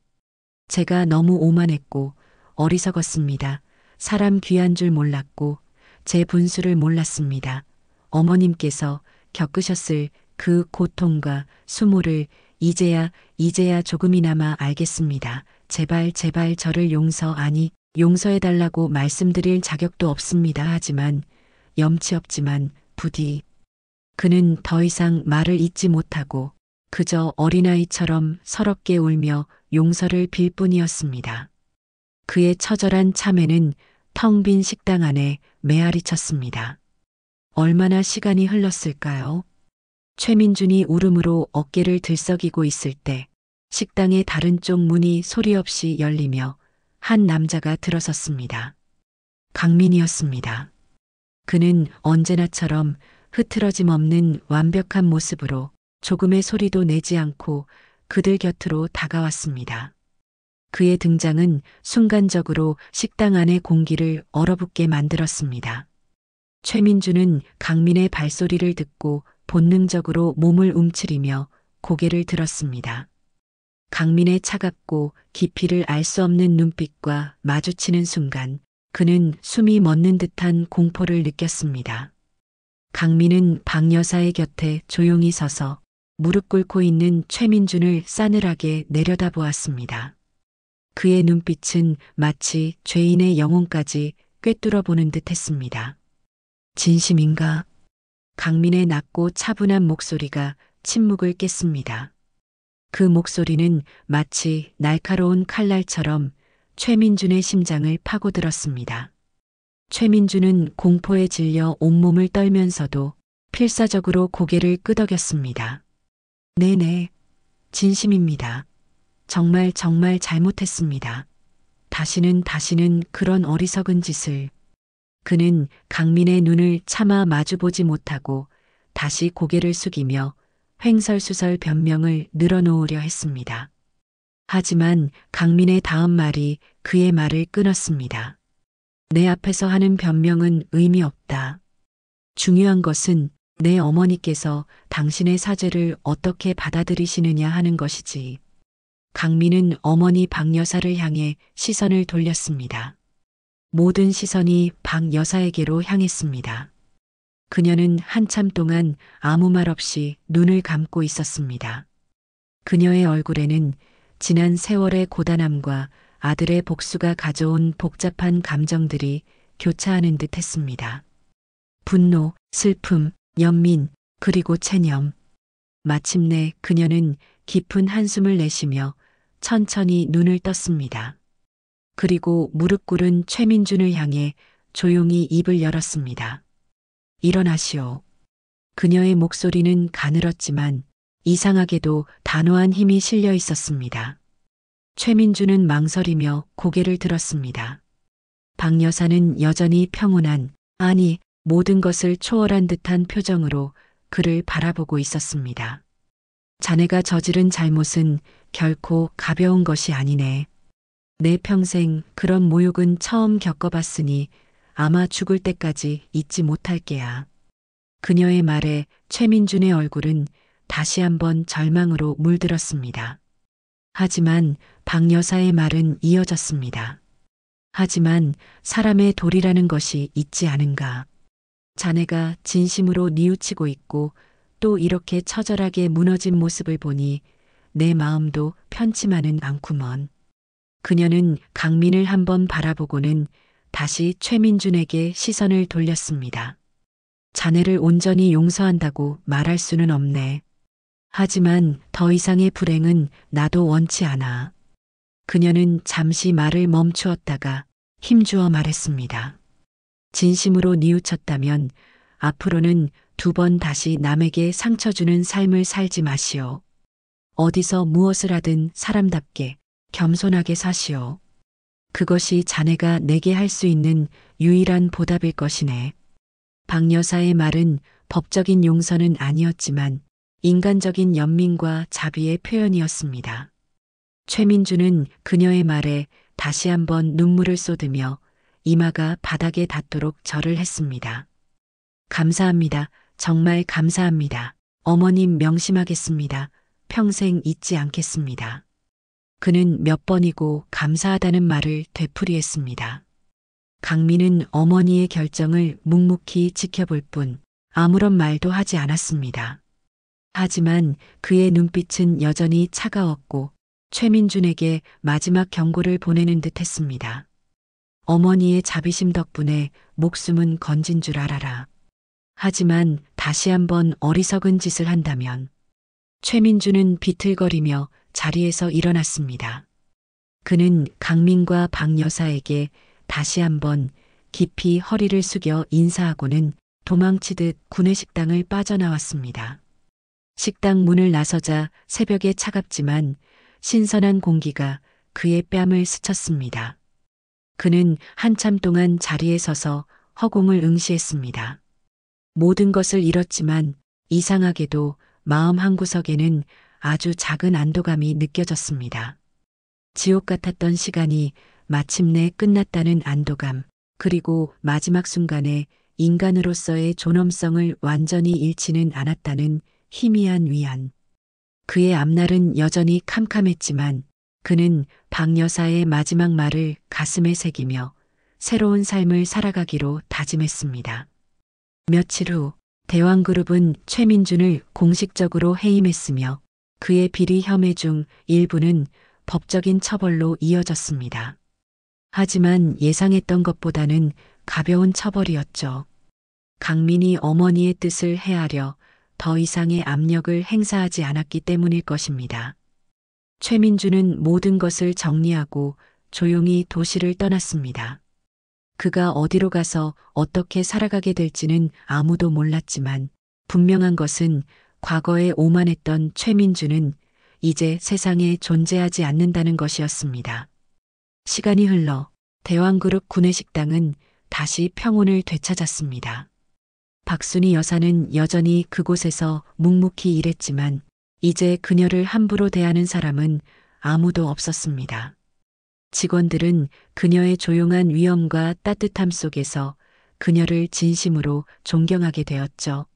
제가 너무 오만했고 어리석었습니다. 사람 귀한 줄 몰랐고 제 분수를 몰랐습니다. 어머님께서 겪으셨을 그 고통과 수모를 이제야 조금이나마 알겠습니다. 제발 저를 용서해달라고 말씀드릴 자격도 없습니다. 하지만 염치 없지만 부디. 그는 더 이상 말을 잇지 못하고 그저 어린아이처럼 서럽게 울며 용서를 빌 뿐이었습니다. 그의 처절한 참회는 텅 빈 식당 안에 메아리 쳤습니다. 얼마나 시간이 흘렀을까요? 최민준이 울음으로 어깨를 들썩이고 있을 때 식당의 다른 쪽 문이 소리 없이 열리며 한 남자가 들어섰습니다. 강민이었습니다. 그는 언제나처럼 흐트러짐 없는 완벽한 모습으로 조금의 소리도 내지 않고 그들 곁으로 다가왔습니다. 그의 등장은 순간적으로 식당 안의 공기를 얼어붙게 만들었습니다. 최민주는 강민의 발소리를 듣고 본능적으로 몸을 움츠리며 고개를 들었습니다. 강민의 차갑고 깊이를 알 수 없는 눈빛과 마주치는 순간 그는 숨이 멎는 듯한 공포를 느꼈습니다. 강민은 박 여사의 곁에 조용히 서서 무릎 꿇고 있는 최민준을 싸늘하게 내려다보았습니다. 그의 눈빛은 마치 죄인의 영혼까지 꿰뚫어 보는 듯 했습니다. 진심인가? 강민의 낮고 차분한 목소리가 침묵을 깼습니다. 그 목소리는 마치 날카로운 칼날처럼 최민준의 심장을 파고들었습니다. 최민준은 공포에 질려 온몸을 떨면서도 필사적으로 고개를 끄덕였습니다. 네네, 진심입니다. 정말 잘못했습니다. 다시는 그런 어리석은 짓을. 그는 강민의 눈을 차마 마주보지 못하고 다시 고개를 숙이며 횡설수설 변명을 늘어놓으려 했습니다. 하지만 강민의 다음 말이 그의 말을 끊었습니다. 내 앞에서 하는 변명은 의미 없다. 중요한 것은 내 어머니께서 당신의 사죄를 어떻게 받아들이시느냐 하는 것이지. 강민은 어머니 박 여사를 향해 시선을 돌렸습니다. 모든 시선이 박 여사에게로 향했습니다. 그녀는 한참 동안 아무 말 없이 눈을 감고 있었습니다. 그녀의 얼굴에는 지난 세월의 고단함과 아들의 복수가 가져온 복잡한 감정들이 교차하는 듯 했습니다. 분노, 슬픔, 연민, 그리고 체념. 마침내 그녀는 깊은 한숨을 내쉬며 천천히 눈을 떴습니다. 그리고 무릎 꿇은 최민준을 향해 조용히 입을 열었습니다. 일어나시오. 그녀의 목소리는 가늘었지만 이상하게도 단호한 힘이 실려 있었습니다. 최민준은 망설이며 고개를 들었습니다. 박 여사는 여전히 평온한, 아니 모든 것을 초월한 듯한 표정으로 그를 바라보고 있었습니다. 자네가 저지른 잘못은 결코 가벼운 것이 아니네. 내 평생 그런 모욕은 처음 겪어봤으니 아마 죽을 때까지 잊지 못할 게야. 그녀의 말에 최민준의 얼굴은 다시 한번 절망으로 물들었습니다. 하지만 박 여사의 말은 이어졌습니다. 하지만 사람의 도리라는 것이 있지 않은가. 자네가 진심으로 뉘우치고 있고 또 이렇게 처절하게 무너진 모습을 보니 내 마음도 편치만은 않구먼. 그녀는 강민을 한번 바라보고는 다시 최민준에게 시선을 돌렸습니다. 자네를 온전히 용서한다고 말할 수는 없네. 하지만 더 이상의 불행은 나도 원치 않아. 그녀는 잠시 말을 멈추었다가 힘주어 말했습니다. 진심으로 뉘우쳤다면 앞으로는 두 번 다시 남에게 상처 주는 삶을 살지 마시오. 어디서 무엇을 하든 사람답게 겸손하게 사시오. 그것이 자네가 내게 할 수 있는 유일한 보답일 것이네. 박 여사의 말은 법적인 용서는 아니었지만 인간적인 연민과 자비의 표현이었습니다. 최민주는 그녀의 말에 다시 한번 눈물을 쏟으며 이마가 바닥에 닿도록 절을 했습니다. 감사합니다. 정말 감사합니다. 어머님 명심하겠습니다. 평생 잊지 않겠습니다. 그는 몇 번이고 감사하다는 말을 되풀이했습니다. 강민은 어머니의 결정을 묵묵히 지켜볼 뿐 아무런 말도 하지 않았습니다. 하지만 그의 눈빛은 여전히 차가웠고 최민준에게 마지막 경고를 보내는 듯 했습니다. 어머니의 자비심 덕분에 목숨은 건진 줄 알아라. 하지만 다시 한번 어리석은 짓을 한다면 최민준은 비틀거리며 자리에서 일어났습니다. 그는 강민과 박 여사에게 다시 한번 깊이 허리를 숙여 인사하고는 도망치듯 구내식당을 빠져나왔습니다. 식당 문을 나서자 새벽에 차갑지만 신선한 공기가 그의 뺨을 스쳤습니다. 그는 한참 동안 자리에 서서 허공을 응시했습니다. 모든 것을 잃었지만 이상하게도 마음 한구석에는 아주 작은 안도감이 느껴졌습니다. 지옥 같았던 시간이 마침내 끝났다는 안도감, 그리고 마지막 순간에 인간으로서의 존엄성을 완전히 잃지는 않았다는 희미한 위안. 그의 앞날은 여전히 캄캄했지만 그는 박 여사의 마지막 말을 가슴에 새기며 새로운 삶을 살아가기로 다짐했습니다. 며칠 후 대왕그룹은 최민준을 공식적으로 해임했으며 그의 비리 혐의 중 일부는 법적인 처벌로 이어졌습니다. 하지만 예상했던 것보다는 가벼운 처벌이었죠. 강민이 어머니의 뜻을 헤아려 더 이상의 압력을 행사하지 않았기 때문일 것입니다. 최민주는 모든 것을 정리하고 조용히 도시를 떠났습니다. 그가 어디로 가서 어떻게 살아가게 될지는 아무도 몰랐지만 분명한 것은 과거에 오만했던 최민주는 이제 세상에 존재하지 않는다는 것이었습니다. 시간이 흘러 대왕그룹 구내식당은 다시 평온을 되찾았습니다. 박순희 여사는 여전히 그곳에서 묵묵히 일했지만 이제 그녀를 함부로 대하는 사람은 아무도 없었습니다. 직원들은 그녀의 조용한 위엄과 따뜻함 속에서 그녀를 진심으로 존경하게 되었죠.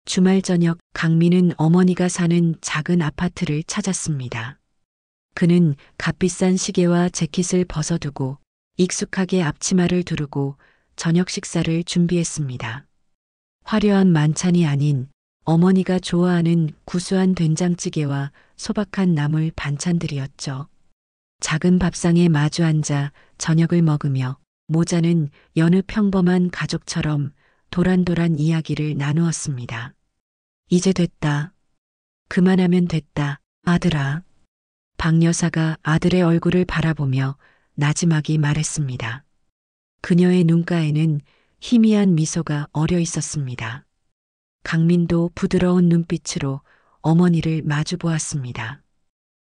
주말 저녁 강민은 어머니가 사는 작은 아파트를 찾았습니다. 그는 값비싼 시계와 재킷을 벗어두고 익숙하게 앞치마를 두르고 저녁 식사를 준비했습니다. 화려한 만찬이 아닌 어머니가 좋아하는 구수한 된장찌개와 소박한 나물 반찬들이었죠. 작은 밥상에 마주 앉아 저녁을 먹으며 모자는 여느 평범한 가족처럼 도란도란 이야기를 나누었습니다. 이제 됐다. 그만하면 됐다, 아들아. 박 여사가 아들의 얼굴을 바라보며 나지막이 말했습니다. 그녀의 눈가에는 희미한 미소가 어려 있었습니다. 강민도 부드러운 눈빛으로 어머니를 마주 보았습니다.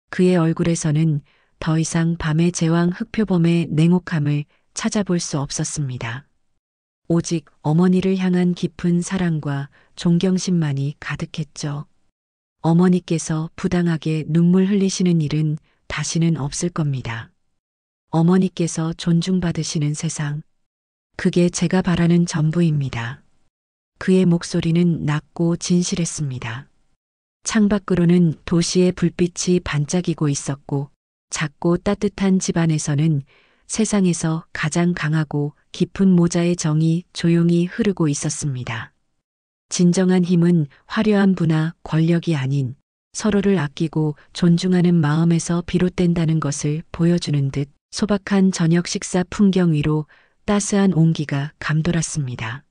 그의 얼굴에서는 더 이상 밤의 제왕 흑표범의 냉혹함을 찾아볼 수 없었습니다. 오직 어머니를 향한 깊은 사랑과 존경심만이 가득했죠. 어머니께서 부당하게 눈물 흘리시는 일은 다시는 없을 겁니다. 어머니께서 존중받으시는 세상, 그게 제가 바라는 전부입니다. 그의 목소리는 낮고 진실했습니다. 창밖으로는 도시의 불빛이 반짝이고 있었고 작고 따뜻한 집안에서는 세상에서 가장 강하고 깊은 모자의 정이 조용히 흐르고 있었습니다. 진정한 힘은 화려한 부나 권력이 아닌 서로를 아끼고 존중하는 마음에서 비롯된다는 것을 보여주는 듯 소박한 저녁 식사 풍경 위로 따스한 온기가 감돌았습니다.